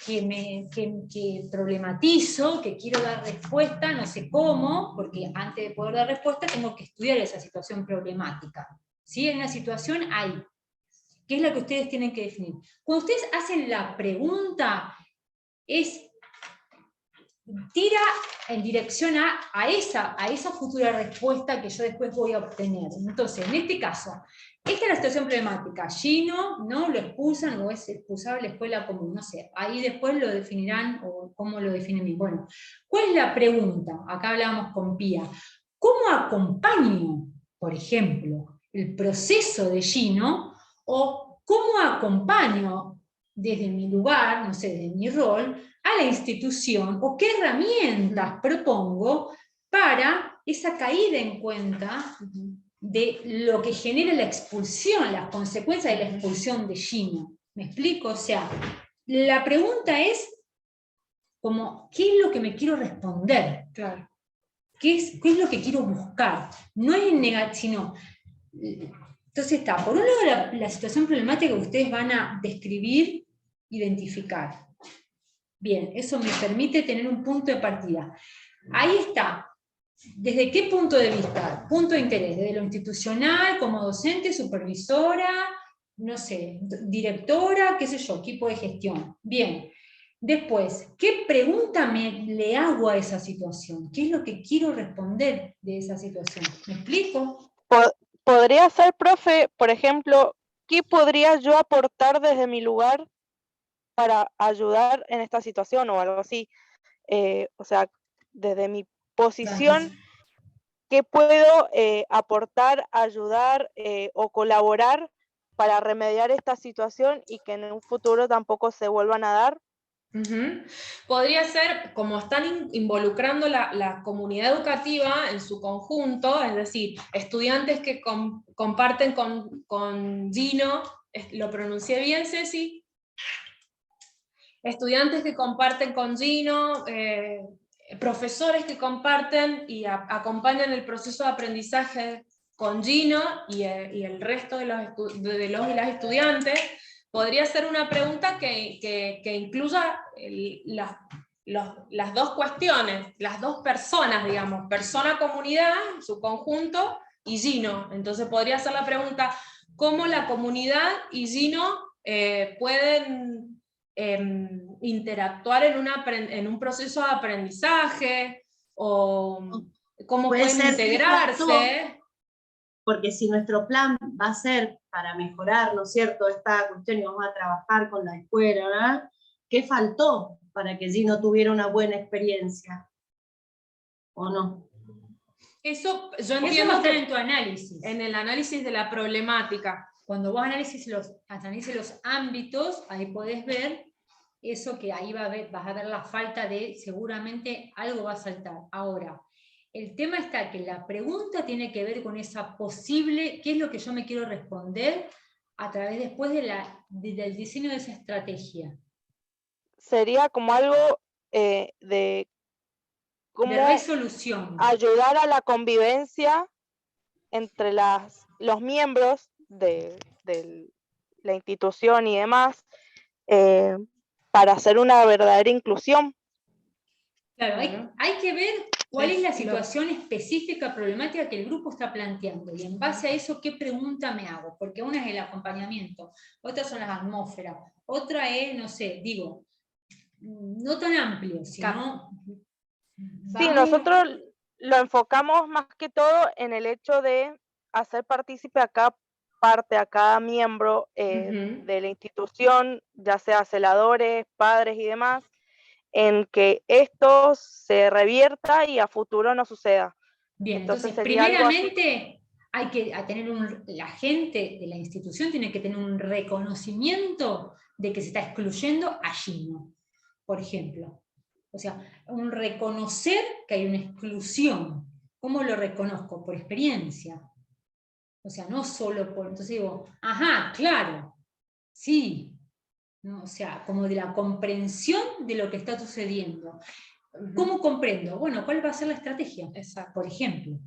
que problematizo, que quiero dar respuesta, no sé cómo, porque antes de poder dar respuesta tengo que estudiar esa situación problemática. ¿Sí? En una situación hay, ¿qué es lo que ustedes tienen que definir? Cuando ustedes hacen la pregunta, tira en dirección a esa futura respuesta que yo después voy a obtener. Entonces, en este caso, esta es la situación problemática. Gino, ¿no? Lo expulsan o es expulsado de la escuela común, no sé. Ahí después lo definirán o cómo lo definen bien. Bueno, ¿cuál es la pregunta? Acá hablábamos con Pía. ¿Cómo acompaño, por ejemplo, el proceso de Gino? ¿O cómo acompaño desde mi lugar, no sé, desde mi rol, a la institución, o qué herramientas propongo para esa caída en cuenta de lo que genera la expulsión, las consecuencias de la expulsión de Gino? ¿Me explico? O sea, la pregunta es como, ¿qué es lo que me quiero responder? Claro. ¿Qué es lo que quiero buscar? No es negar, sino... Entonces está, por un lado la situación problemática que ustedes van a describir, identificar. Bien, eso me permite tener un punto de partida. Ahí está. ¿Desde qué punto de vista? Punto de interés, desde lo institucional, como docente, supervisora, no sé, directora, qué sé yo, equipo de gestión. Bien. Después, ¿qué pregunta le hago a esa situación? ¿Qué es lo que quiero responder de esa situación? ¿Me explico? Podría ser, profe, por ejemplo, ¿qué podría yo aportar desde mi lugar para ayudar en esta situación o algo así? O sea, desde mi posición, ¿qué puedo aportar, ayudar o colaborar para remediar esta situación y que en un futuro tampoco se vuelvan a dar? Podría ser, como están involucrando la comunidad educativa en su conjunto, es decir, estudiantes que comparten con Gino, ¿lo pronuncié bien, Ceci? Estudiantes que comparten con Gino, profesores que comparten y acompañan el proceso de aprendizaje con Gino y el resto de los y las estudiantes. Podría ser una pregunta que incluya las dos cuestiones, las dos personas, digamos, persona-comunidad, su conjunto, y Gino. Entonces podría ser la pregunta, ¿cómo la comunidad y Gino pueden interactuar en un proceso de aprendizaje? ¿O cómo pueden integrarse? Porque si nuestro plan va a ser para mejorar, ¿no es cierto?, esta cuestión y vamos a trabajar con la escuela, ¿verdad? ¿Qué faltó para que Gino tuviera una buena experiencia? ¿O no? Eso yo entiendo eso que en tu análisis. En el análisis de la problemática. Cuando vos analices los ámbitos, ahí podés ver eso, que ahí vas a ver la falta de, seguramente algo va a saltar. Ahora, el tema está que la pregunta tiene que ver con esa posible, ¿qué es lo que yo me quiero responder a través después del diseño de esa estrategia? Sería como algo de cómo De resolución. ayudar a la convivencia entre los miembros de la institución y demás, para hacer una verdadera inclusión. Claro, hay que ver cuál es la situación específica, problemática que el grupo está planteando, y en base a eso, ¿qué pregunta me hago? Porque una es el acompañamiento, otras son las atmósferas, otra es, no sé, digo, no tan amplio, sino... Sí, nosotros lo enfocamos más que todo en el hecho de hacer partícipe a cada parte, a cada miembro de la institución, ya sea celadores, padres y demás, en que esto se revierta y a futuro no suceda. Bien, entonces sería primeramente hay que tener la gente de la institución tiene que tener un reconocimiento de que se está excluyendo a Gino, por ejemplo. O sea, un reconocer que hay una exclusión. ¿Cómo lo reconozco? Por experiencia. O sea, no solo por... Entonces digo, ajá, claro, sí. ¿No? O sea, como de la comprensión de lo que está sucediendo. ¿Cómo comprendo? Bueno, ¿cuál va a ser la estrategia? Por ejemplo,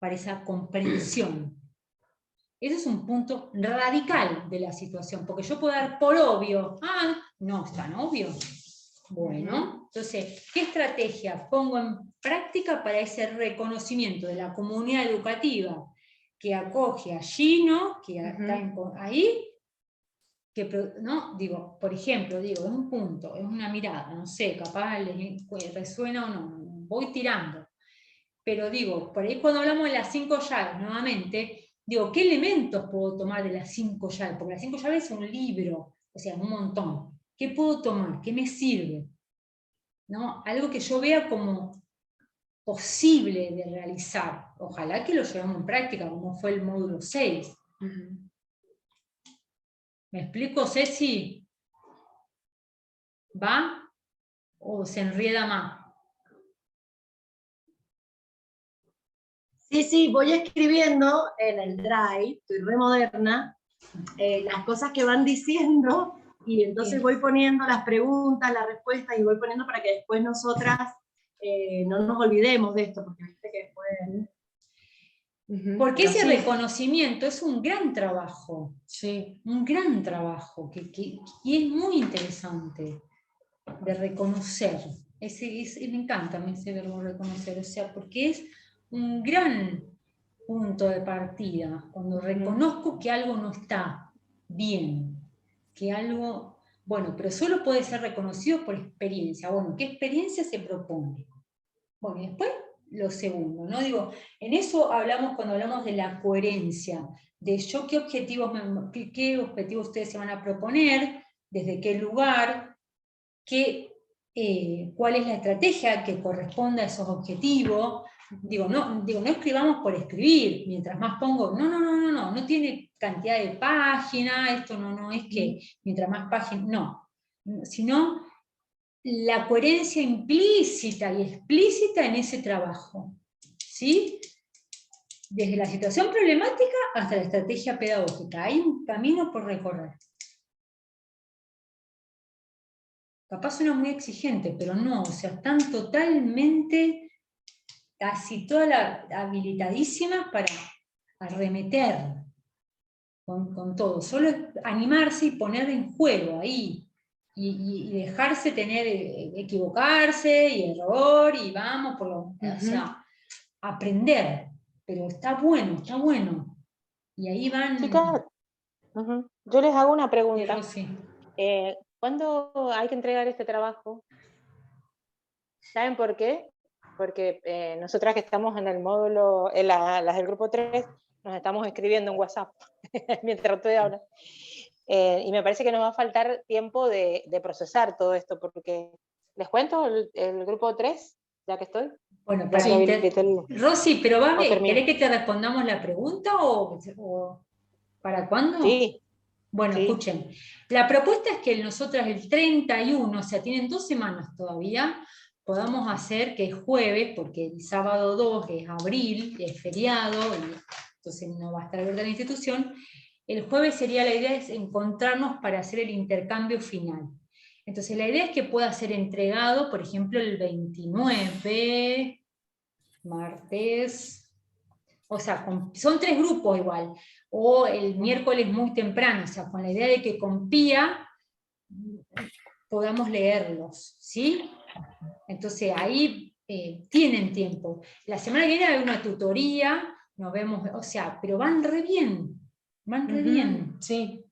para esa comprensión. Ese es un punto radical de la situación, porque yo puedo dar por obvio, no es tan obvio. Bueno, entonces, ¿qué estrategia pongo en práctica para ese reconocimiento de la comunidad educativa que acoge a Gino, que está ahí? Que, ¿no? Digo, por ejemplo, es un punto, es una mirada, no sé, capaz les resuena o no, voy tirando. Pero digo, por ahí cuando hablamos de las 5 llaves, nuevamente, digo, ¿qué elementos puedo tomar de las 5 llaves? Porque las 5 llaves es un libro, o sea, un montón. ¿Qué puedo tomar? ¿Qué me sirve? ¿No? Algo que yo vea como posible de realizar. Ojalá que lo llevemos en práctica, como fue el módulo 6. ¿Me explico, Ceci? ¿Va? ¿O se enrieda más? Sí, voy escribiendo en el Drive, estoy re moderna, las cosas que van diciendo, y entonces voy poniendo las preguntas, las respuestas, y voy poniendo para que después nosotras no nos olvidemos de esto, porque viste que después... Porque ese reconocimiento es un gran trabajo, un gran trabajo, y es muy interesante de reconocer. Me encanta ese verbo reconocer, o sea, porque es un gran punto de partida, cuando reconozco que algo no está bien, que algo, bueno, pero solo puede ser reconocido por experiencia. Bueno, ¿qué experiencia se propone? Bueno, y después lo segundo, ¿no? Digo, en eso hablamos cuando hablamos de la coherencia, de yo qué objetivos ustedes se van a proponer, desde qué lugar, cuál es la estrategia que corresponda a esos objetivos. No escribamos por escribir, mientras más pongo, no tiene cantidad de páginas, esto no es que mientras más páginas, no, sino la coherencia implícita y explícita en ese trabajo, ¿sí? Desde la situación problemática hasta la estrategia pedagógica, hay un camino por recorrer. Capaz suena muy exigente, pero no, o sea, están totalmente, casi todas habilitadísimas para arremeter con todo. Solo es animarse y poner en juego ahí, y dejarse equivocarse, y error, y vamos, o sea, aprender, pero está bueno, y ahí van... Chicas, yo les hago una pregunta. Sí. ¿Cuándo hay que entregar este trabajo? ¿Saben por qué? Porque nosotras que estamos en el módulo, las del grupo 3, nos estamos escribiendo en WhatsApp mientras ustedes hablan. Y me parece que nos va a faltar tiempo de procesar todo esto, porque les cuento el grupo 3, ya que estoy. Bueno, Rosy, pero ¿querés que te respondamos la pregunta o para cuándo? Sí. Bueno, sí. Escuchen, la propuesta es que nosotras el 31, o sea, tienen 2 semanas todavía, podamos hacer que el jueves, porque el sábado 2 es abril, es feriado, y entonces no va a estar abierta la institución, el jueves sería la idea es encontrarnos para hacer el intercambio final. Entonces la idea es que pueda ser entregado, por ejemplo, el 29, martes, o sea, son 3 grupos igual, o el miércoles muy temprano, o sea, con la idea de que con Pía podamos leerlos, ¿sí? Entonces ahí tienen tiempo. La semana que viene hay una tutoría, nos vemos, o sea, pero van re bien, van re bien. Sí.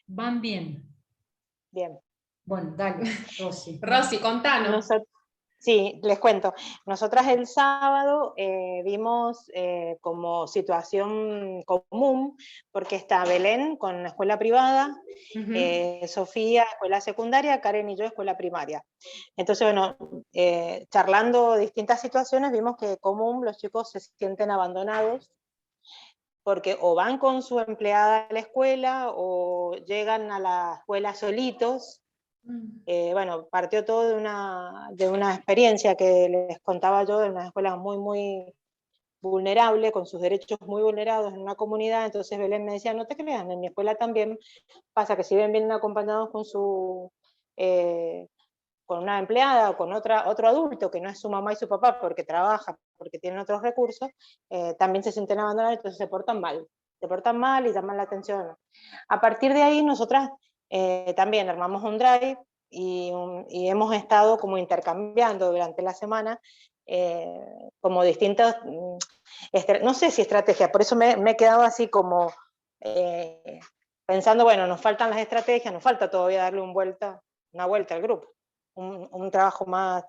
Van bien. Bien. Bueno, dale, Rosy. Rosy, contanos. Sí, les cuento. Nosotras el sábado vimos como situación común, porque está Belén con la escuela privada, Sofía, escuela secundaria, Karen y yo, escuela primaria. Entonces, bueno, charlando distintas situaciones, vimos que común los chicos se sienten abandonados, porque o van con su empleada a la escuela, o llegan a la escuela solitos. Bueno, partió todo de una experiencia que les contaba yo, de una escuela muy, muy vulnerable, con sus derechos muy vulnerados en una comunidad. Entonces Belén me decía, no te creas, en mi escuela también pasa que si bien vienen acompañados con con una empleada o con otro adulto que no es su mamá y su papá porque trabaja, porque tienen otros recursos, también se sienten abandonados, entonces se portan mal y llaman la atención. A partir de ahí nosotras también armamos un drive y hemos estado como intercambiando durante la semana como distintas, no sé si estrategias, por eso me he quedado así como pensando, bueno, nos faltan las estrategias, nos falta todavía darle una vuelta al grupo, un trabajo más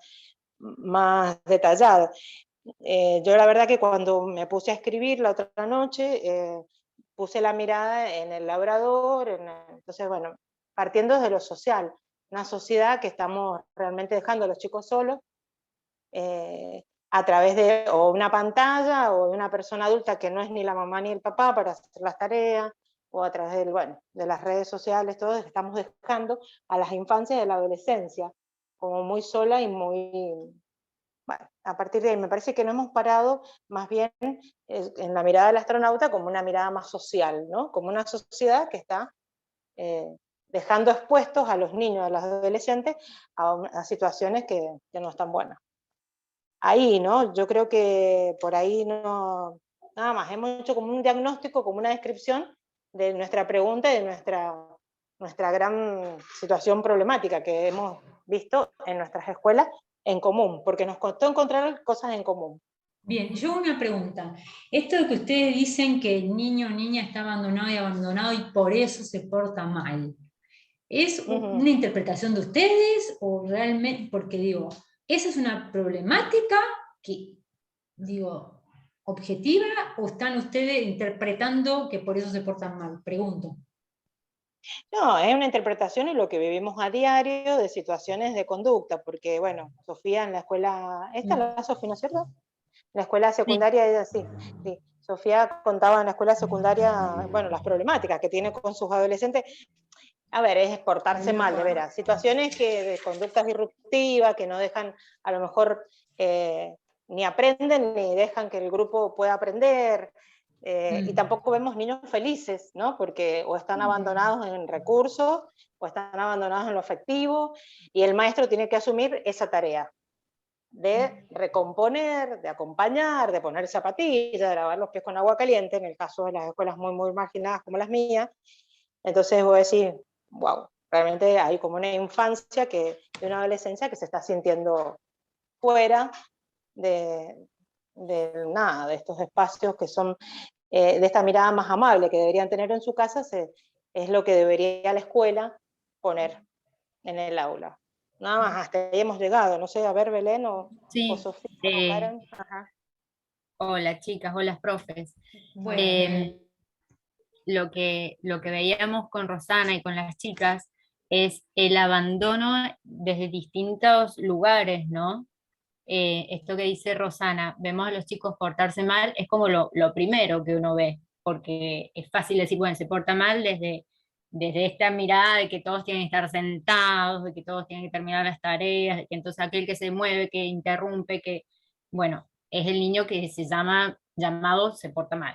detallado. Yo la verdad que cuando me puse a escribir la otra noche, puse la mirada en el labrador, entonces bueno, partiendo desde lo social, una sociedad que estamos realmente dejando a los chicos solos, a través de o una pantalla o de una persona adulta que no es ni la mamá ni el papá para hacer las tareas, o a través de las redes sociales, todos estamos dejando a las infancias y a la adolescencia como muy sola y muy... Bueno, a partir de ahí me parece que no hemos parado más bien en la mirada del astronauta como una mirada más social, ¿no? Como una sociedad que está dejando expuestos a los niños, a los adolescentes, a situaciones que no están buenas. Ahí, ¿no? Yo creo que por ahí no, nada más, hemos hecho como un diagnóstico, como una descripción de nuestra pregunta y de nuestra gran situación problemática que hemos visto en nuestras escuelas en común, porque nos costó encontrar cosas en común. Bien, yo una pregunta. Esto de que ustedes dicen que el niño o niña está abandonado y por eso se porta mal, ¿es una interpretación de ustedes o realmente, porque digo, esa es una problemática que, digo, objetiva o están ustedes interpretando que por eso se portan mal? Pregunto. No, es una interpretación y lo que vivimos a diario de situaciones de conducta, porque bueno, Sofía en la escuela, esta es la Sofía, ¿no es cierto? La escuela secundaria, ella sí. Sofía contaba en la escuela secundaria, bueno, las problemáticas que tiene con sus adolescentes. A ver, es portarse mal, de veras. Situaciones de conductas disruptivas, que no dejan, a lo mejor, ni aprenden, ni dejan que el grupo pueda aprender. Y tampoco vemos niños felices, ¿no? Porque o están abandonados en recursos, o están abandonados en lo afectivo, y el maestro tiene que asumir esa tarea de recomponer, de acompañar, de poner zapatillas, de lavar los pies con agua caliente, en el caso de las escuelas muy, muy marginadas como las mías. Entonces voy a decir, wow, realmente hay como una infancia de una adolescencia que se está sintiendo fuera de estos espacios que son, de esta mirada más amable que deberían tener en su casa, es lo que debería la escuela poner en el aula. Nada más, hasta ahí hemos llegado. No sé, a ver, Belén o Sofía o Karen. Ajá. Hola chicas, hola profes. Bueno. Lo que veíamos con Rosana y con las chicas es el abandono desde distintos lugares, ¿no? Esto que dice Rosana, vemos a los chicos portarse mal, es como lo primero que uno ve, porque es fácil decir, bueno, se porta mal desde desde esta mirada de que todos tienen que estar sentados, de que todos tienen que terminar las tareas, de que entonces aquel que se mueve, que interrumpe, que, bueno, es el niño que llamado se porta mal.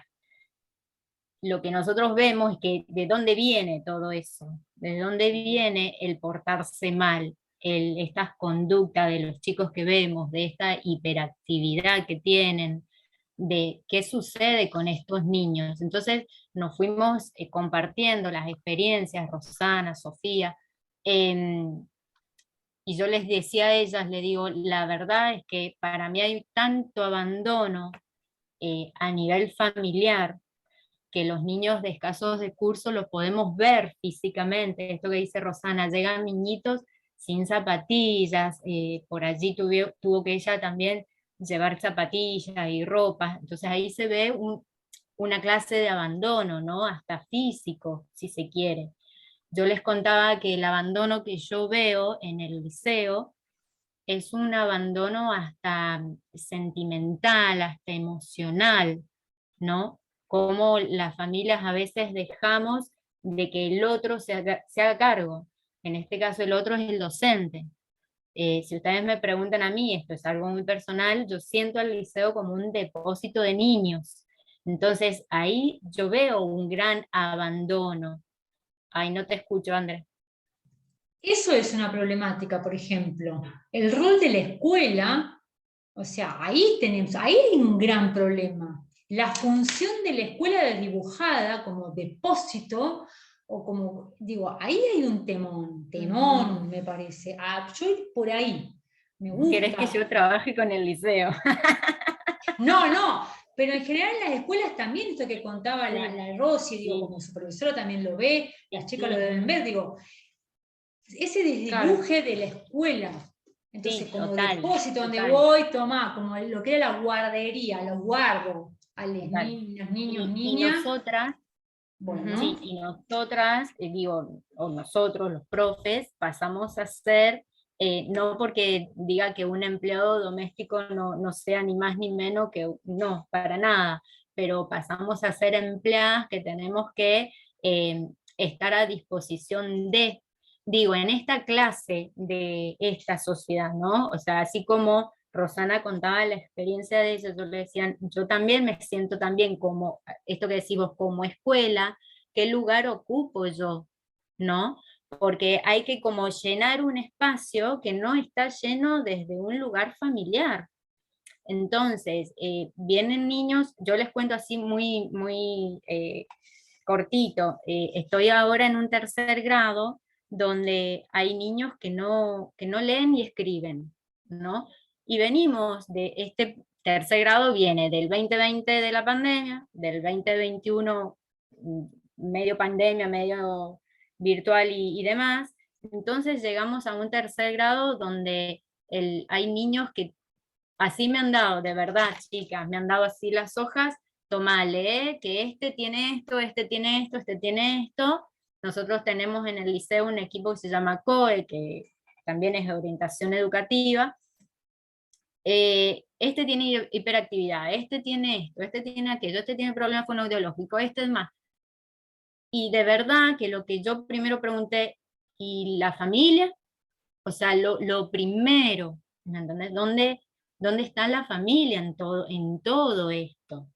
Lo que nosotros vemos es que de dónde viene todo eso, de dónde viene el portarse mal, estas conductas de los chicos que vemos, de esta hiperactividad que tienen, de qué sucede con estos niños. Entonces nos fuimos compartiendo las experiencias, Rosana, Sofía, y yo les decía a ellas, le digo, la verdad es que para mí hay tanto abandono a nivel familiar, que los niños de escasos recursos los podemos ver físicamente, esto que dice Rosana, llegan niñitos sin zapatillas, por allí tuvo que ella también llevar zapatillas y ropa, entonces ahí se ve una clase de abandono, ¿no? Hasta físico, si se quiere. Yo les contaba que el abandono que yo veo en el liceo es un abandono hasta sentimental, hasta emocional, ¿no? Como las familias a veces dejamos de que el otro se haga cargo. En este caso el otro es el docente. Si ustedes me preguntan a mí, esto es algo muy personal, yo siento al liceo como un depósito de niños. Entonces ahí yo veo un gran abandono. Ay, no te escucho, Andrés. Eso es una problemática, por ejemplo. El rol de la escuela, o sea, ahí hay un gran problema. La función de la escuela desdibujada como depósito, o como, digo, ahí hay un temón, me parece. Yo ir por ahí, me gusta. ¿Querés que yo trabaje con el liceo? No, pero en general en las escuelas también, esto que contaba la Rosy, digo, como su profesora también lo ve, las chicas lo deben ver, digo, ese desdibuje de la escuela. Entonces, como total, depósito donde voy, tomá, como lo que era la guardería, lo guardo a los niños, niñas. Y nosotras, bueno, sí, y nosotras, digo, o nosotros, los profes, pasamos a ser, no porque diga que un empleado doméstico no sea ni más ni menos que, no, para nada, pero pasamos a ser empleadas que tenemos que estar a disposición de, digo, en esta clase de esta sociedad, ¿no? O sea, así como Rosana contaba la experiencia de ella, yo le decía, yo también me siento también como, esto que decimos, como escuela, ¿qué lugar ocupo yo? ¿No? Porque hay que como llenar un espacio que no está lleno desde un lugar familiar. Entonces, vienen niños, yo les cuento así muy, muy cortito, estoy ahora en un 3er grado, donde hay niños que no leen y escriben, ¿no? Y venimos de este 3er grado, viene del 2020 de la pandemia, del 2021 medio pandemia, medio virtual y demás, entonces llegamos a un 3er grado donde hay niños que así me han dado, de verdad, chicas, me han dado así las hojas, tomá, lee, que este tiene esto, este tiene esto, este tiene esto. Nosotros tenemos en el liceo un equipo que se llama COE, que también es de orientación educativa. Este tiene hiperactividad, este tiene esto, este tiene aquello, este tiene problemas fonoaudiológicos, este es más. Y de verdad que lo que yo primero pregunté, ¿y la familia? O sea, lo primero, ¿entendés? ¿Dónde está la familia en todo esto?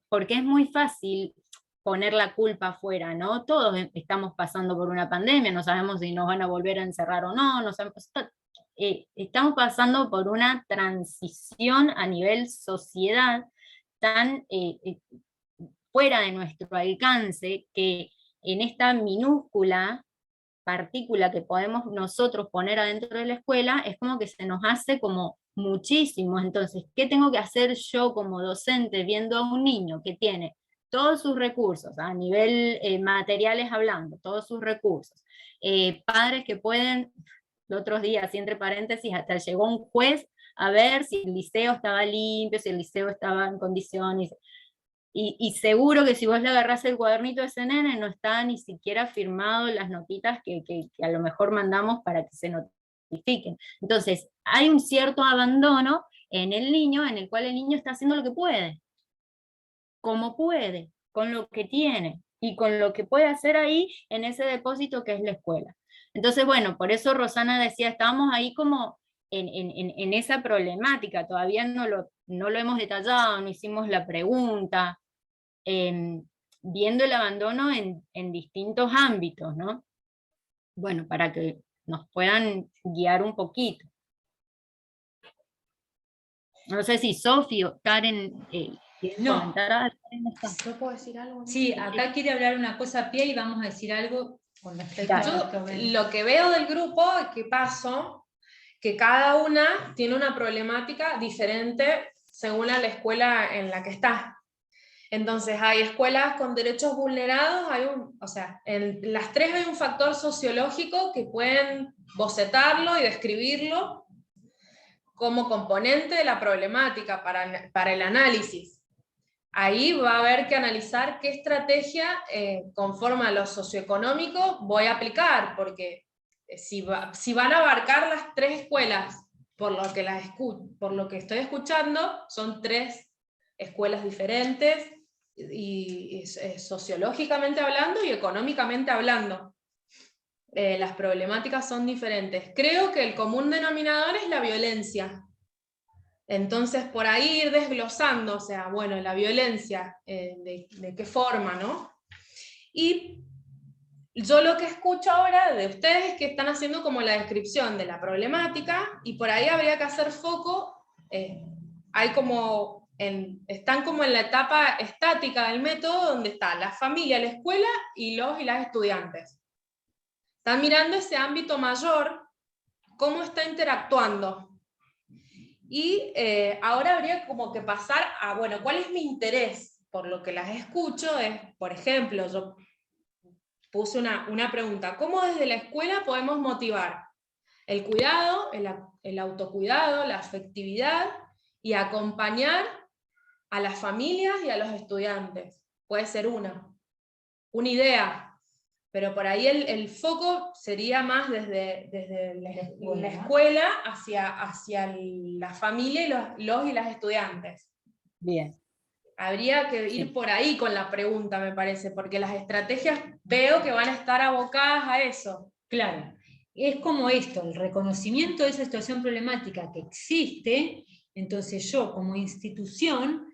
Porque es muy fácil poner la culpa afuera, ¿no? Todos estamos pasando por una pandemia, no sabemos si nos van a volver a encerrar o no sabemos, estamos pasando por una transición a nivel sociedad tan fuera de nuestro alcance, que en esta minúscula partícula que podemos nosotros poner adentro de la escuela, es como que se nos hace como muchísimo. Entonces, ¿qué tengo que hacer yo como docente viendo a un niño que tiene todos sus recursos, a nivel materiales hablando, todos sus recursos? Padres que pueden, los otros días, así entre paréntesis, hasta llegó un juez a ver si el liceo estaba limpio, si el liceo estaba en condiciones. Y seguro que si vos le agarrás el cuadernito de ese nene, no está ni siquiera firmado las notitas que a lo mejor mandamos para que se notifiquen. Entonces, hay un cierto abandono en el niño, en el cual el niño está haciendo lo que puede, como puede, con lo que tiene. y con lo que puede hacer ahí en ese depósito que es la escuela. Entonces, bueno, por eso Rosana decía, estábamos ahí como en esa problemática, todavía no lo hemos detallado, no hicimos la pregunta, viendo el abandono en distintos ámbitos, ¿no? Bueno, para que nos puedan guiar un poquito. No sé si Sofi o Karen quieren comentar algo. ¿Yo puedo decir algo? Sí, acá quiere hablar una cosa Pia y vamos a decir algo con respecto a esto. Lo que veo del grupo, que paso, que cada una tiene una problemática diferente según la escuela en la que está. Entonces hay escuelas con derechos vulnerados, o sea, en las tres hay un factor sociológico que pueden bocetarlo y describirlo como componente de la problemática para el análisis. Ahí va a haber que analizar qué estrategia, conforme a lo socioeconómico, voy a aplicar, porque si van a abarcar las tres escuelas, por lo que estoy escuchando, son tres escuelas diferentes, y sociológicamente hablando y económicamente hablando. Las problemáticas son diferentes. Creo que el común denominador es la violencia. Entonces, por ahí ir desglosando, o sea, bueno, la violencia, de qué forma, ¿no? Y yo lo que escucho ahora de ustedes es que están haciendo como la descripción de la problemática, y por ahí habría que hacer foco, están como en la etapa estática del método, donde está la familia, la escuela y las estudiantes. Están mirando ese ámbito mayor, cómo está interactuando. Y ahora habría como que pasar a, bueno, ¿cuál es mi interés? Por lo que las escucho es, por ejemplo, yo puse una pregunta, ¿cómo desde la escuela podemos motivar el cuidado, el autocuidado, la afectividad y acompañar a las familias y a los estudiantes? Puede ser una idea, pero por ahí el foco sería más desde la escuela hacia la familia y los y las estudiantes. Bien. Habría que ir por ahí con la pregunta, me parece, porque las estrategias veo que van a estar abocadas a eso. Claro, es como esto, el reconocimiento de esa situación problemática que existe. Entonces yo como institución,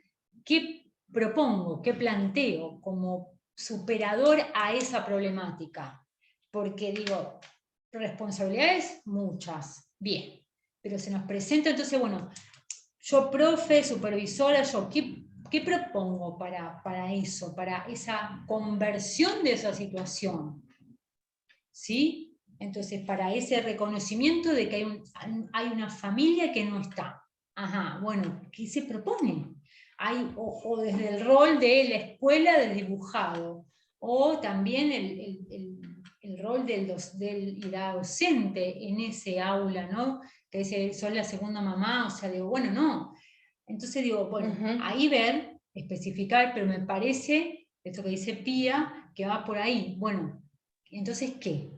¿qué propongo, qué planteo como superador a esa problemática? Porque digo, responsabilidades muchas, bien, pero se nos presenta, entonces bueno, yo profe, supervisora, ¿qué propongo para eso, para esa conversión de esa situación? ¿Sí? Entonces, para ese reconocimiento de que hay una familia que no está. Ajá, bueno, ¿qué se propone? O desde el rol de la escuela del dibujado, o también el rol de la docente en ese aula, ¿no? Que soy la segunda mamá, o sea, digo, bueno, no. Entonces digo, bueno, ahí ver, especificar, pero me parece, esto que dice Pía, que va por ahí. Bueno, entonces, ¿qué?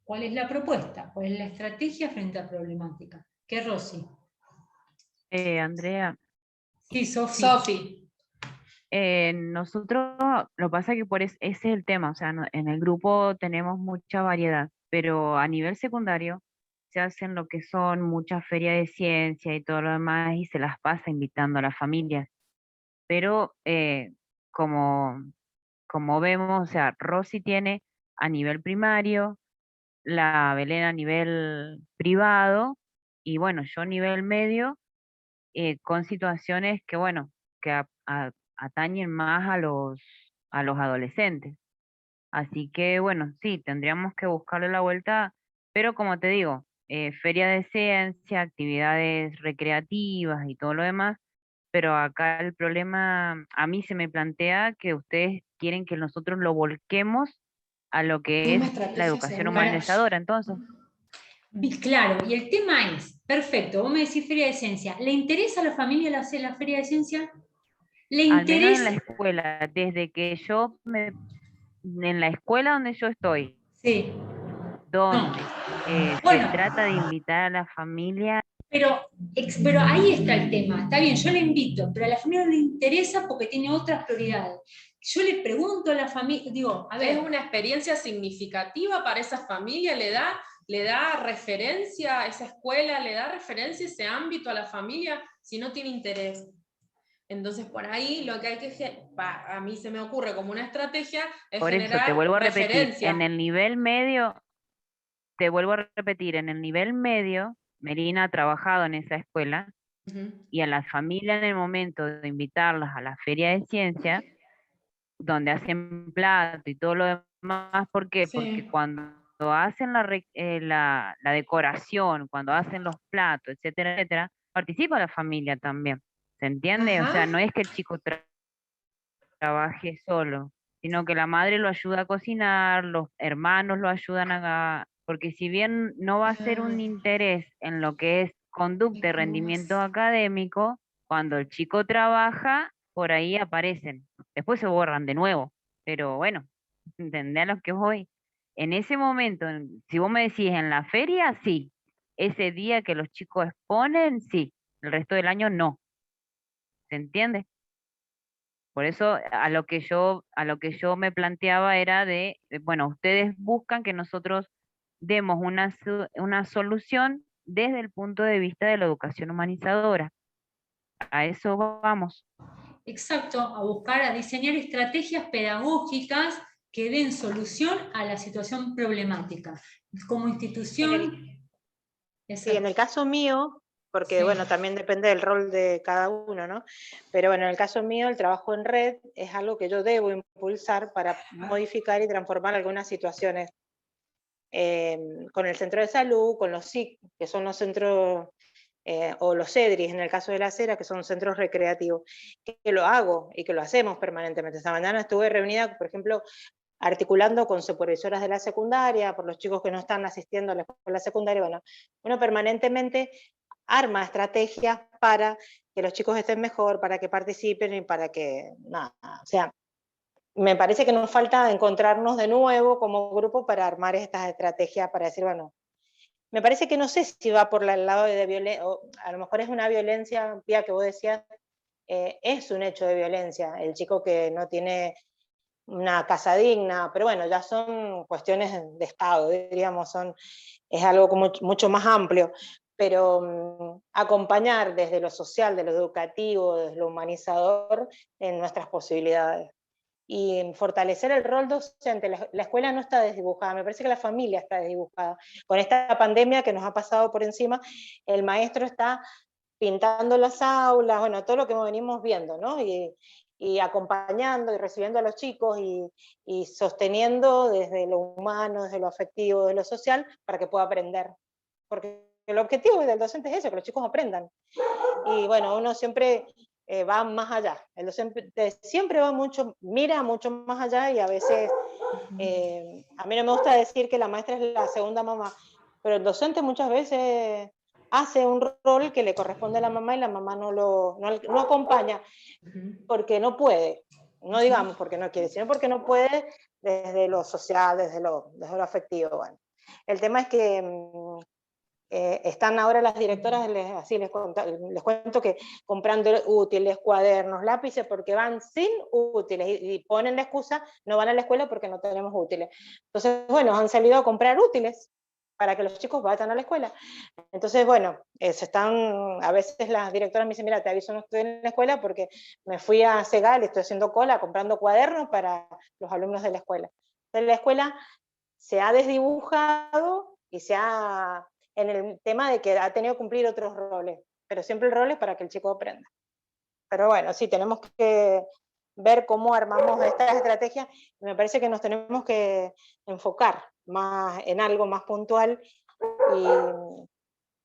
¿Cuál es la propuesta? ¿Cuál es la estrategia frente a la problemática? ¿Qué, Rosy? Andrea. Sí, Sofi. Nosotros, lo que pasa es que ese es el tema, o sea, en el grupo tenemos mucha variedad, pero a nivel secundario se hacen lo que son muchas ferias de ciencia y todo lo demás y se las pasa invitando a las familias. Pero como vemos, o sea, Rosy tiene a nivel primario, la Belén a nivel privado y bueno, yo a nivel medio, con situaciones que, bueno, que atañen más a los adolescentes. Así que, bueno, sí, tendríamos que buscarle la vuelta, pero como te digo, feria de ciencia, actividades recreativas y todo lo demás, pero acá el problema, a mí se me plantea que ustedes quieren que nosotros lo volquemos a lo que es la educación humanizadora, entonces. Claro, y el tema es, perfecto, vos me decís feria de ciencia, ¿le interesa a la familia hacer la feria de ciencia? ¿Le Al menos interesa? en la escuela, desde que en la escuela donde yo estoy, Sí. donde Bueno, se trata de invitar a la familia. Pero ahí está el tema, está bien, yo le invito, pero a la familia no le interesa porque tiene otras prioridades. yo le pregunto a la familia, digo, a ver. ¿Es una experiencia significativa para esa familia? ¿Le da referencia a esa escuela? ¿Le da referencia a ese ámbito a la familia? Si no tiene interés. Entonces, por ahí lo que hay que, a mí se me ocurre como una estrategia, es Por eso generar te vuelvo a repetir, referencia. en el nivel medio, te vuelvo a repetir, en el nivel medio, Melina ha trabajado en esa escuela, y a la familia en el momento de invitarlas a la feria de ciencia, donde hacen plato y todo lo demás, ¿por qué? Sí. Porque cuando hacen la decoración, cuando hacen los platos, etcétera, etcétera, participa la familia también, ¿se entiende? O sea, Ajá. no es que el chico trabaje solo, sino que la madre lo ayuda a cocinar, los hermanos lo ayudan porque si bien no va a ser un interés en lo que es conducta y rendimiento académico, cuando el chico trabaja, por ahí aparecen. Después se borran de nuevo, pero bueno, ¿entendés a lo que voy? En ese momento, si vos me decís en la feria, sí. Ese día que los chicos exponen, sí. El resto del año no. ¿Se entiende? Por eso a lo que yo me planteaba era bueno, ustedes buscan que nosotros demos una solución desde el punto de vista de la educación humanizadora. A eso vamos. Exacto, a buscar, a diseñar estrategias pedagógicas que den solución a la situación problemática. Como institución... Sí, en el caso mío, porque Sí. bueno, también depende del rol de cada uno, ¿no? Pero bueno, en el caso mío, el trabajo en red es algo que yo debo impulsar para modificar y transformar algunas situaciones con el centro de salud, con los SIC, que son los centros, o los CEDRIS, en el caso de la acera, que son centros recreativos, que lo hago y que lo hacemos permanentemente. Esta mañana estuve reunida, por ejemplo, articulando con supervisoras de la secundaria, por los chicos que no están asistiendo a la escuela secundaria. Bueno, uno permanentemente arma estrategias para que los chicos estén mejor, para que participen y para que, nada, o sea, me parece que nos falta encontrarnos de nuevo como grupo para armar estas estrategias, para decir, bueno, me parece que no sé si va por el lado de violencia, o a lo mejor es una violencia, Pía, que vos decías, es un hecho de violencia, el chico que no tiene una casa digna, pero bueno, ya son cuestiones de Estado, diríamos, es algo como mucho más amplio, pero acompañar desde lo social, de lo educativo, desde lo humanizador, en nuestras posibilidades. Y fortalecer el rol docente. La escuela no está desdibujada, me parece que la familia está desdibujada. Con esta pandemia que nos ha pasado por encima, el maestro está pintando las aulas, bueno, todo lo que venimos viendo, ¿no? Y acompañando y recibiendo a los chicos y sosteniendo desde lo humano, desde lo afectivo, desde lo social, para que pueda aprender. Porque el objetivo del docente es eso, que los chicos aprendan. Y bueno, uno siempre va más allá. El docente siempre mira mucho más allá y a veces, a mí no me gusta decir que la maestra es la segunda mamá, pero el docente muchas veces hace un rol que le corresponde a la mamá y la mamá no acompaña porque no puede, no digamos porque no quiere, sino porque no puede desde lo social, desde lo afectivo. Bueno. El tema es que están ahora las directoras, así les cuento que comprando útiles, cuadernos, lápices, porque van sin útiles y ponen la excusa, no van a la escuela porque no tenemos útiles. Entonces, bueno, han salido a comprar útiles para que los chicos vayan a la escuela. Entonces, bueno, a veces las directoras me dicen, mira, te aviso, no estoy en la escuela porque me fui a Segal, estoy haciendo cola, comprando cuadernos para los alumnos de la escuela. Entonces, la escuela se ha desdibujado y en el tema de que ha tenido que cumplir otros roles, pero siempre el rol es para que el chico aprenda. Pero bueno, sí, tenemos que ver cómo armamos estas estrategias, y me parece que nos tenemos que enfocar más en algo más puntual y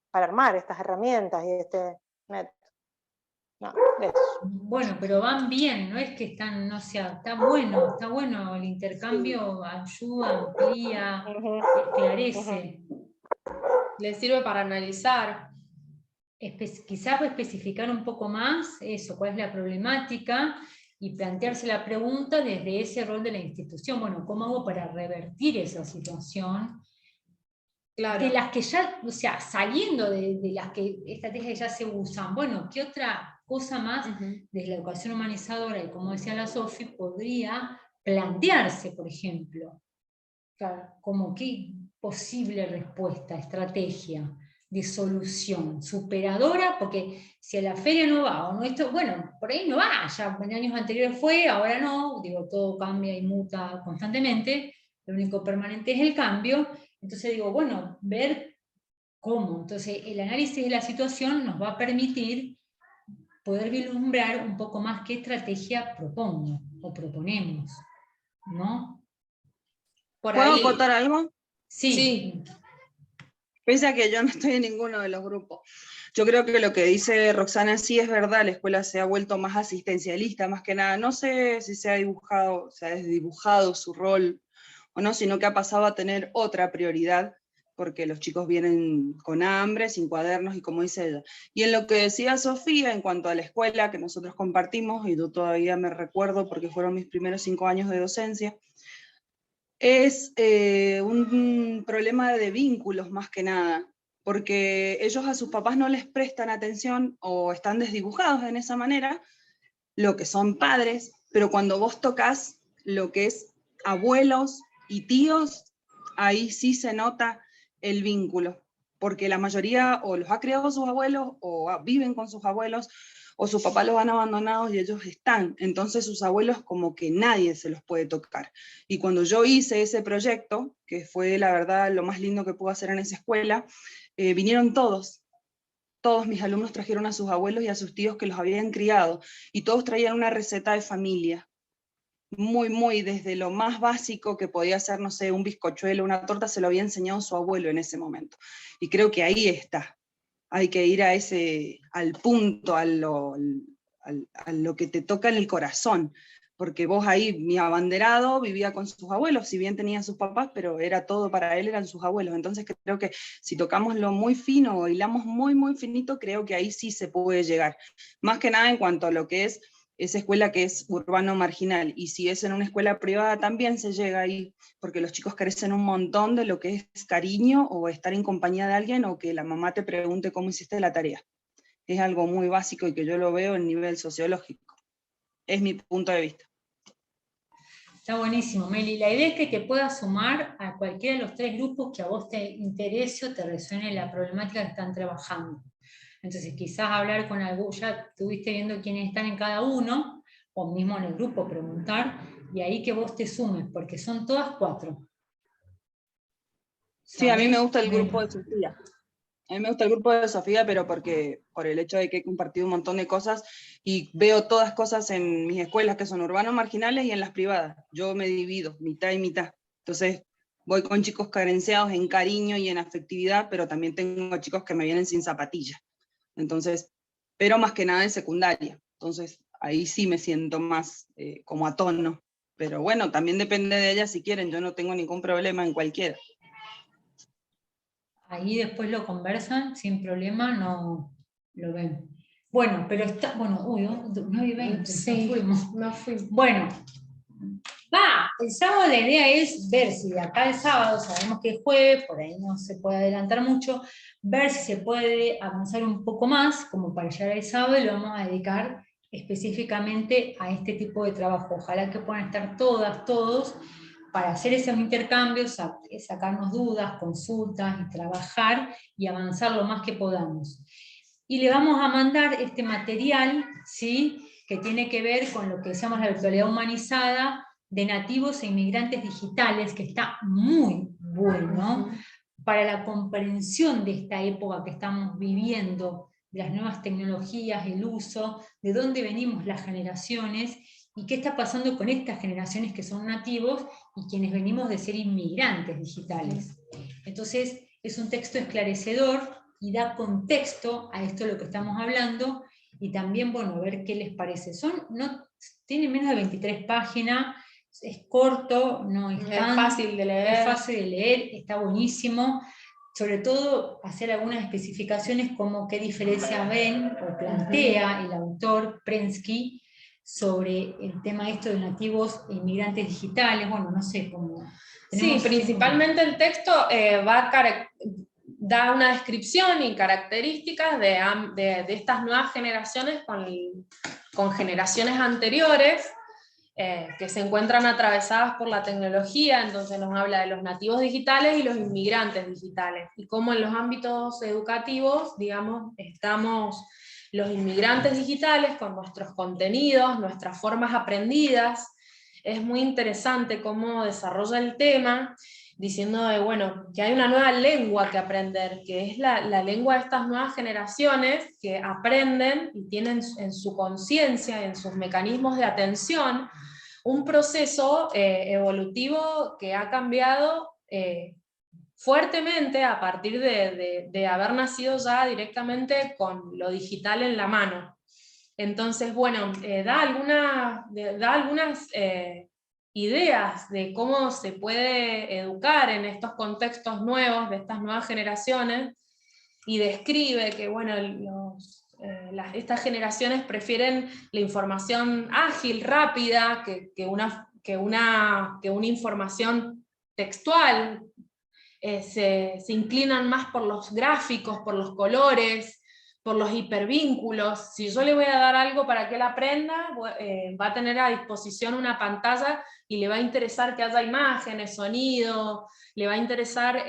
para armar estas herramientas y este método. No, eso. Bueno, pero van bien, no es que están, no sé, está bueno el intercambio, ayuda, amplía, esclarece. Les sirve para analizar. Quizás especificar un poco más eso, cuál es la problemática, y plantearse la pregunta desde ese rol de la institución. Bueno, ¿cómo hago para revertir esa situación? Claro. de las que ya, o sea, saliendo de las que estrategias que ya se usan, bueno, ¿qué otra cosa más desde la educación humanizadora, y como decía la Sofi, podría plantearse, por ejemplo? Claro. Como qué posible respuesta, estrategia de solución superadora, porque si a la feria no va, o no esto, bueno, por ahí no va, ya en años anteriores fue, ahora no, digo, todo cambia y muta constantemente, lo único permanente es el cambio, entonces digo, bueno, ver cómo, entonces el análisis de la situación nos va a permitir poder vislumbrar un poco más qué estrategia propongo o proponemos, ¿no? Por ¿Puedo ahí. acotar algo? Sí. Pese a que yo no estoy en ninguno de los grupos. Yo creo que lo que dice Roxana sí es verdad, la escuela se ha vuelto más asistencialista, más que nada. No sé si se ha desdibujado su rol o no, sino que ha pasado a tener otra prioridad, porque los chicos vienen con hambre, sin cuadernos, y como dice ella. Y en lo que decía Sofía, en cuanto a la escuela que nosotros compartimos, y yo todavía me recuerdo porque fueron mis primeros 5 años de docencia, es un problema de vínculos más que nada, porque ellos a sus papás no les prestan atención o están desdibujados en esa manera, lo que son padres, pero cuando vos tocas lo que es abuelos y tíos, ahí sí se nota el vínculo, porque la mayoría o los ha criado sus abuelos o viven con sus abuelos, o sus papás los han abandonado y ellos están, entonces sus abuelos como que nadie se los puede tocar. Y cuando yo hice ese proyecto, que fue la verdad lo más lindo que pude hacer en esa escuela, vinieron todos mis alumnos trajeron a sus abuelos y a sus tíos que los habían criado, y todos traían una receta de familia, muy desde lo más básico que podía ser, no sé, un bizcochuelo, una torta, se lo había enseñado su abuelo en ese momento. Y creo que ahí está. Hay que ir al punto, a lo que te toca en el corazón, porque vos ahí, mi abanderado vivía con sus abuelos, si bien tenía sus papás, pero era todo para él, eran sus abuelos. Entonces creo que si tocamos lo muy fino o hilamos muy finito, creo que ahí sí se puede llegar. Más que nada en cuanto a lo que es esa escuela que es urbano marginal, y si es en una escuela privada también se llega ahí, porque los chicos carecen un montón de lo que es cariño o estar en compañía de alguien, o que la mamá te pregunte cómo hiciste la tarea. Es algo muy básico y que yo lo veo en nivel sociológico. Es mi punto de vista. Está buenísimo, Meli. La idea es que te puedas sumar a cualquiera de los 3 grupos que a vos te interese o te resuene la problemática que están trabajando. Entonces quizás hablar con algún, ya estuviste viendo quiénes están en cada uno, o mismo en el grupo preguntar, y ahí que vos te sumes, porque son todas 4. Sí, a mí me gusta el grupo de Sofía. A mí me gusta el grupo de Sofía, pero por el hecho de que he compartido un montón de cosas y veo todas cosas en mis escuelas que son urbanos marginales y en las privadas. Yo me divido, mitad y mitad. Entonces voy con chicos carenciados en cariño y en afectividad, pero también tengo chicos que me vienen sin zapatillas. Entonces, pero más que nada en secundaria. Entonces ahí sí me siento más como a tono. Pero bueno, también depende de ellas si quieren. Yo no tengo ningún problema en cualquiera. Ahí después lo conversan, sin problema, no lo ven. Bueno, pero está, bueno, uy, 9:20, sí, no fuimos. Bueno, el sábado la idea es ver si de acá el sábado, sabemos que es jueves, por ahí no se puede adelantar mucho, ver si se puede avanzar un poco más, como para llegar al sábado, y lo vamos a dedicar específicamente a este tipo de trabajo. Ojalá que puedan estar todas, todos, para hacer esos intercambios, sacarnos dudas, consultas, y trabajar y avanzar lo más que podamos. Y le vamos a mandar este material, ¿sí?, que tiene que ver con lo que decíamos la virtualidad humanizada de nativos e inmigrantes digitales, que está muy bueno para la comprensión de esta época que estamos viviendo, de las nuevas tecnologías, el uso, de dónde venimos las generaciones, y qué está pasando con estas generaciones que son nativos y quienes venimos de ser inmigrantes digitales. Entonces, es un texto esclarecedor y da contexto a esto de lo que estamos hablando, y también, bueno, a ver qué les parece. Tiene menos de 23 páginas, es corto, no es fácil de leer. Es fácil de leer, está buenísimo. Sobre todo, hacer algunas especificaciones como qué diferencia ven o plantea el autor Prensky sobre el tema esto de nativos e inmigrantes digitales, bueno, no sé cómo... Sí, principalmente el texto da una descripción y características de estas nuevas generaciones con generaciones anteriores, que se encuentran atravesadas por la tecnología. Entonces nos habla de los nativos digitales y los inmigrantes digitales, y cómo en los ámbitos educativos, digamos, estamos los inmigrantes digitales con nuestros contenidos, nuestras formas aprendidas. Es muy interesante cómo desarrolla el tema, diciendo bueno, que hay una nueva lengua que aprender, que es la lengua de estas nuevas generaciones que aprenden y tienen en su conciencia, en sus mecanismos de atención, un proceso evolutivo que ha cambiado fuertemente a partir de haber nacido ya directamente con lo digital en la mano. Entonces, bueno, da algunas ideas de cómo se puede educar en estos contextos nuevos, de estas nuevas generaciones, y describe que, bueno, estas generaciones prefieren la información ágil, rápida, que una información textual. Se inclinan más por los gráficos, por los colores, por los hipervínculos. Si yo le voy a dar algo para que él aprenda, va a tener a disposición una pantalla y le va a interesar que haya imágenes, sonido, le va a interesar,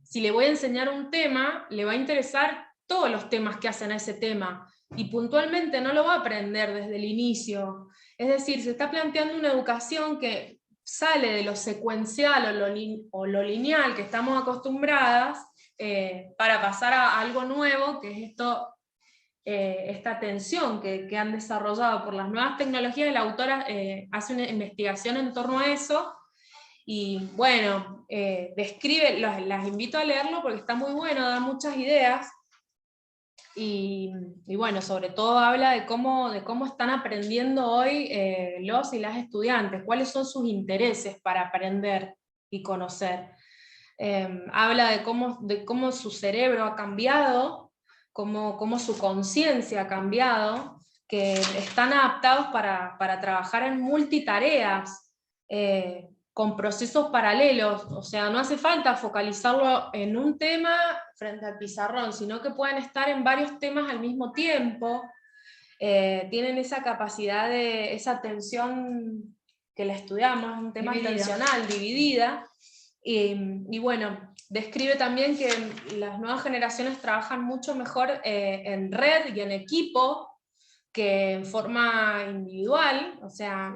si le voy a enseñar un tema, le va a interesar todos los temas que hacen a ese tema, y puntualmente no lo va a aprender desde el inicio. Es decir, se está planteando una educación que sale de lo secuencial o lo lineal que estamos acostumbradas, para pasar a algo nuevo, que es esta atención que han desarrollado por las nuevas tecnologías. La autora hace una investigación en torno a eso, y bueno, describe, las invito a leerlo porque está muy bueno, da muchas ideas, y bueno, sobre todo habla de cómo están aprendiendo hoy los y las estudiantes, cuáles son sus intereses para aprender y conocer. Habla de cómo su cerebro ha cambiado, cómo su conciencia ha cambiado, que están adaptados para trabajar en multitareas, con procesos paralelos. O sea, no hace falta focalizarlo en un tema frente al pizarrón, sino que pueden estar en varios temas al mismo tiempo. Tienen esa capacidad de esa atención que la estudiamos, un tema atencional, dividida. Y bueno, describe también que las nuevas generaciones trabajan mucho mejor en red y en equipo que en forma individual. O sea,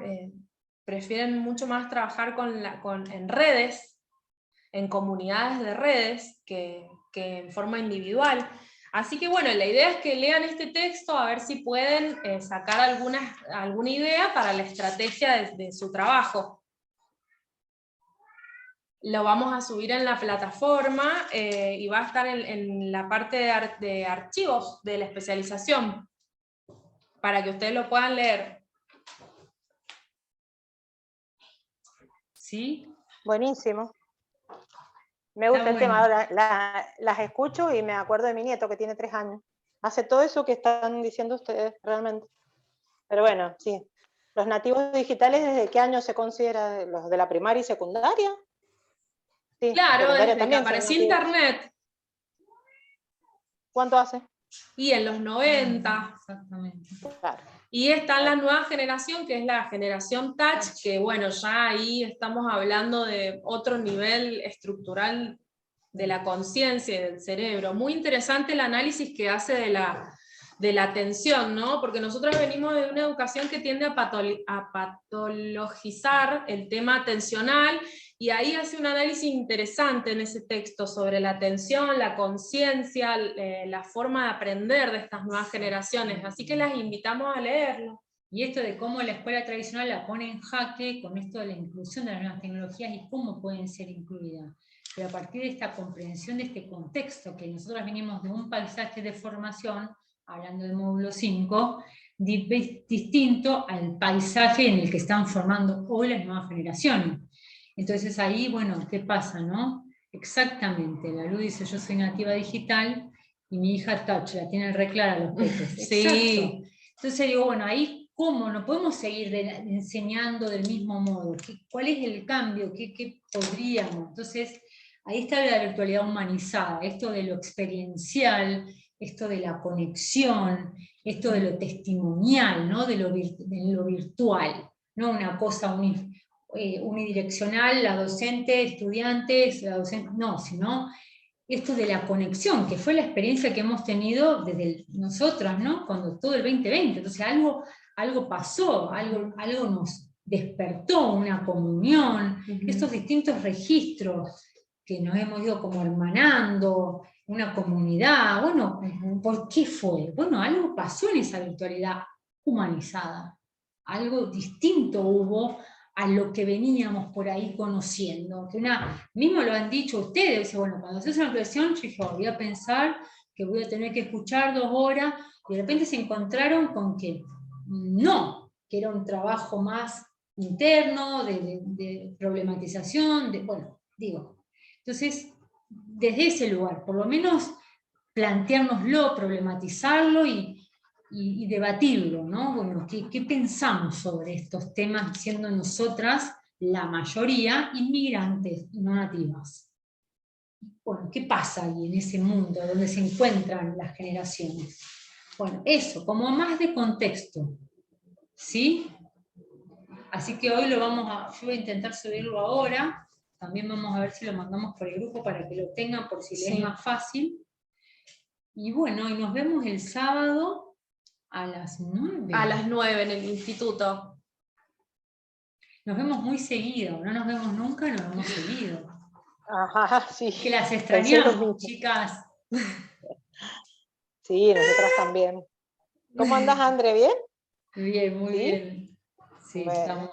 prefieren mucho más trabajar en redes, en comunidades de redes, que en forma individual. Así que bueno, la idea es que lean este texto, a ver si pueden sacar alguna idea para la estrategia de su trabajo. Lo vamos a subir en la plataforma y va a estar en la parte de archivos de la especialización, para que ustedes lo puedan leer. ¿Sí? Buenísimo. Me gusta el tema. Ahora las escucho y me acuerdo de mi nieto que tiene 3 años. Hace todo eso que están diciendo ustedes realmente. Pero bueno, sí. ¿Los nativos digitales desde qué año se considera? ¿Los de la primaria y secundaria? Sí, claro, desde que apareció Internet. ¿Cuánto hace? Y en los 90. Exactamente. Claro. Y está la nueva generación, que es la generación Touch, que bueno, ya ahí estamos hablando de otro nivel estructural de la conciencia y del cerebro. Muy interesante el análisis que hace de la atención, ¿no? Porque nosotros venimos de una educación que tiende a patologizar el tema atencional, y ahí hace un análisis interesante en ese texto sobre la atención, la conciencia, la forma de aprender de estas nuevas generaciones. Así que las invitamos a leerlo. Y esto de cómo la escuela tradicional la pone en jaque con esto de la inclusión de las nuevas tecnologías y cómo pueden ser incluidas. Pero a partir de esta comprensión de este contexto, que nosotros venimos de un paisaje de formación, hablando del módulo 5, distinto al paisaje en el que están formando hoy las nuevas generaciones. Entonces ahí, bueno, ¿qué pasa, no? Exactamente, la Lu dice, yo soy nativa digital, y mi hija Touch, la tienen re clara los peces. Sí. Exacto. Entonces digo, bueno, ahí ¿cómo? No podemos seguir enseñando del mismo modo. ¿Cuál es el cambio? ¿Qué podríamos? Entonces, ahí está la virtualidad humanizada, esto de lo experiencial, esto de la conexión, esto de lo testimonial, ¿no? de lo virtual, no una cosa unidireccional, la docente, estudiantes, la docente, no, sino esto de la conexión, que fue la experiencia que hemos tenido desde nosotras, ¿no? Cuando todo el 2020, entonces algo pasó, algo nos despertó, una comunión, estos distintos registros que nos hemos ido como hermanando, una comunidad, bueno, ¿por qué fue? Bueno, algo pasó en esa virtualidad humanizada, algo distinto hubo a lo que veníamos por ahí conociendo. Que mismo lo han dicho ustedes, dice, bueno, cuando haces una reflexión, yo dije, voy a pensar que voy a tener que escuchar 2 horas, y de repente se encontraron con que no, que era un trabajo más interno, de problematización, bueno, digo. Entonces, desde ese lugar, por lo menos planteárnoslo, problematizarlo y debatirlo, ¿no? Bueno, ¿qué pensamos sobre estos temas, siendo nosotras la mayoría inmigrantes y no nativas? Bueno, ¿qué pasa ahí en ese mundo donde se encuentran las generaciones? Bueno, eso, como más de contexto, ¿sí? Así que hoy yo voy a intentar subirlo ahora, también vamos a ver si lo mandamos por el grupo para que lo tengan por si les es más fácil. Y bueno, y nos vemos el sábado a las 9. A las 9 en el instituto. Nos vemos muy seguido, no nos vemos nunca, nos vemos seguido. Ajá, sí. Que las extrañamos, chicas. Sí, nosotras también. ¿Cómo andas, André? ¿Bien? Bien, muy bien. Sí, bueno. estamos.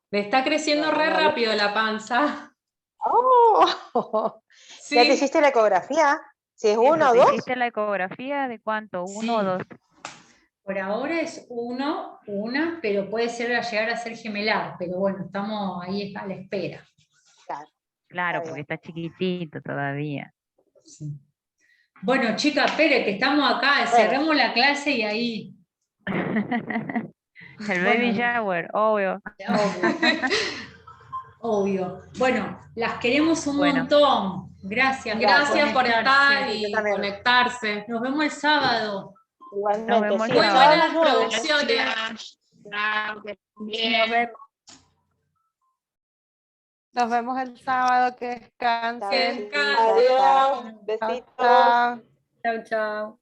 Me está creciendo re rápido la panza. ¡Oh! Sí. ¿Ya te hiciste la ecografía? Si es 1 o 2. ¿Te hiciste la ecografía de cuánto? ¿1 o 2? Por ahora es una, pero puede llegar a ser gemelar, pero bueno, estamos ahí a la espera. Claro, porque está chiquitito todavía. Sí. Bueno, chicas, espere, que estamos acá, cerremos la clase y ahí. El baby shower, obvio. Obvio. Bueno, las queremos un montón. Gracias. Gracias por estar y conectarse. Nos vemos el sábado. Igualmente, nos vemos sí, muy el sábado. buenas producciones. Nos vemos el sábado, que descansen. Que descansen. Adiós. Besitos. Chao. Chau, chau.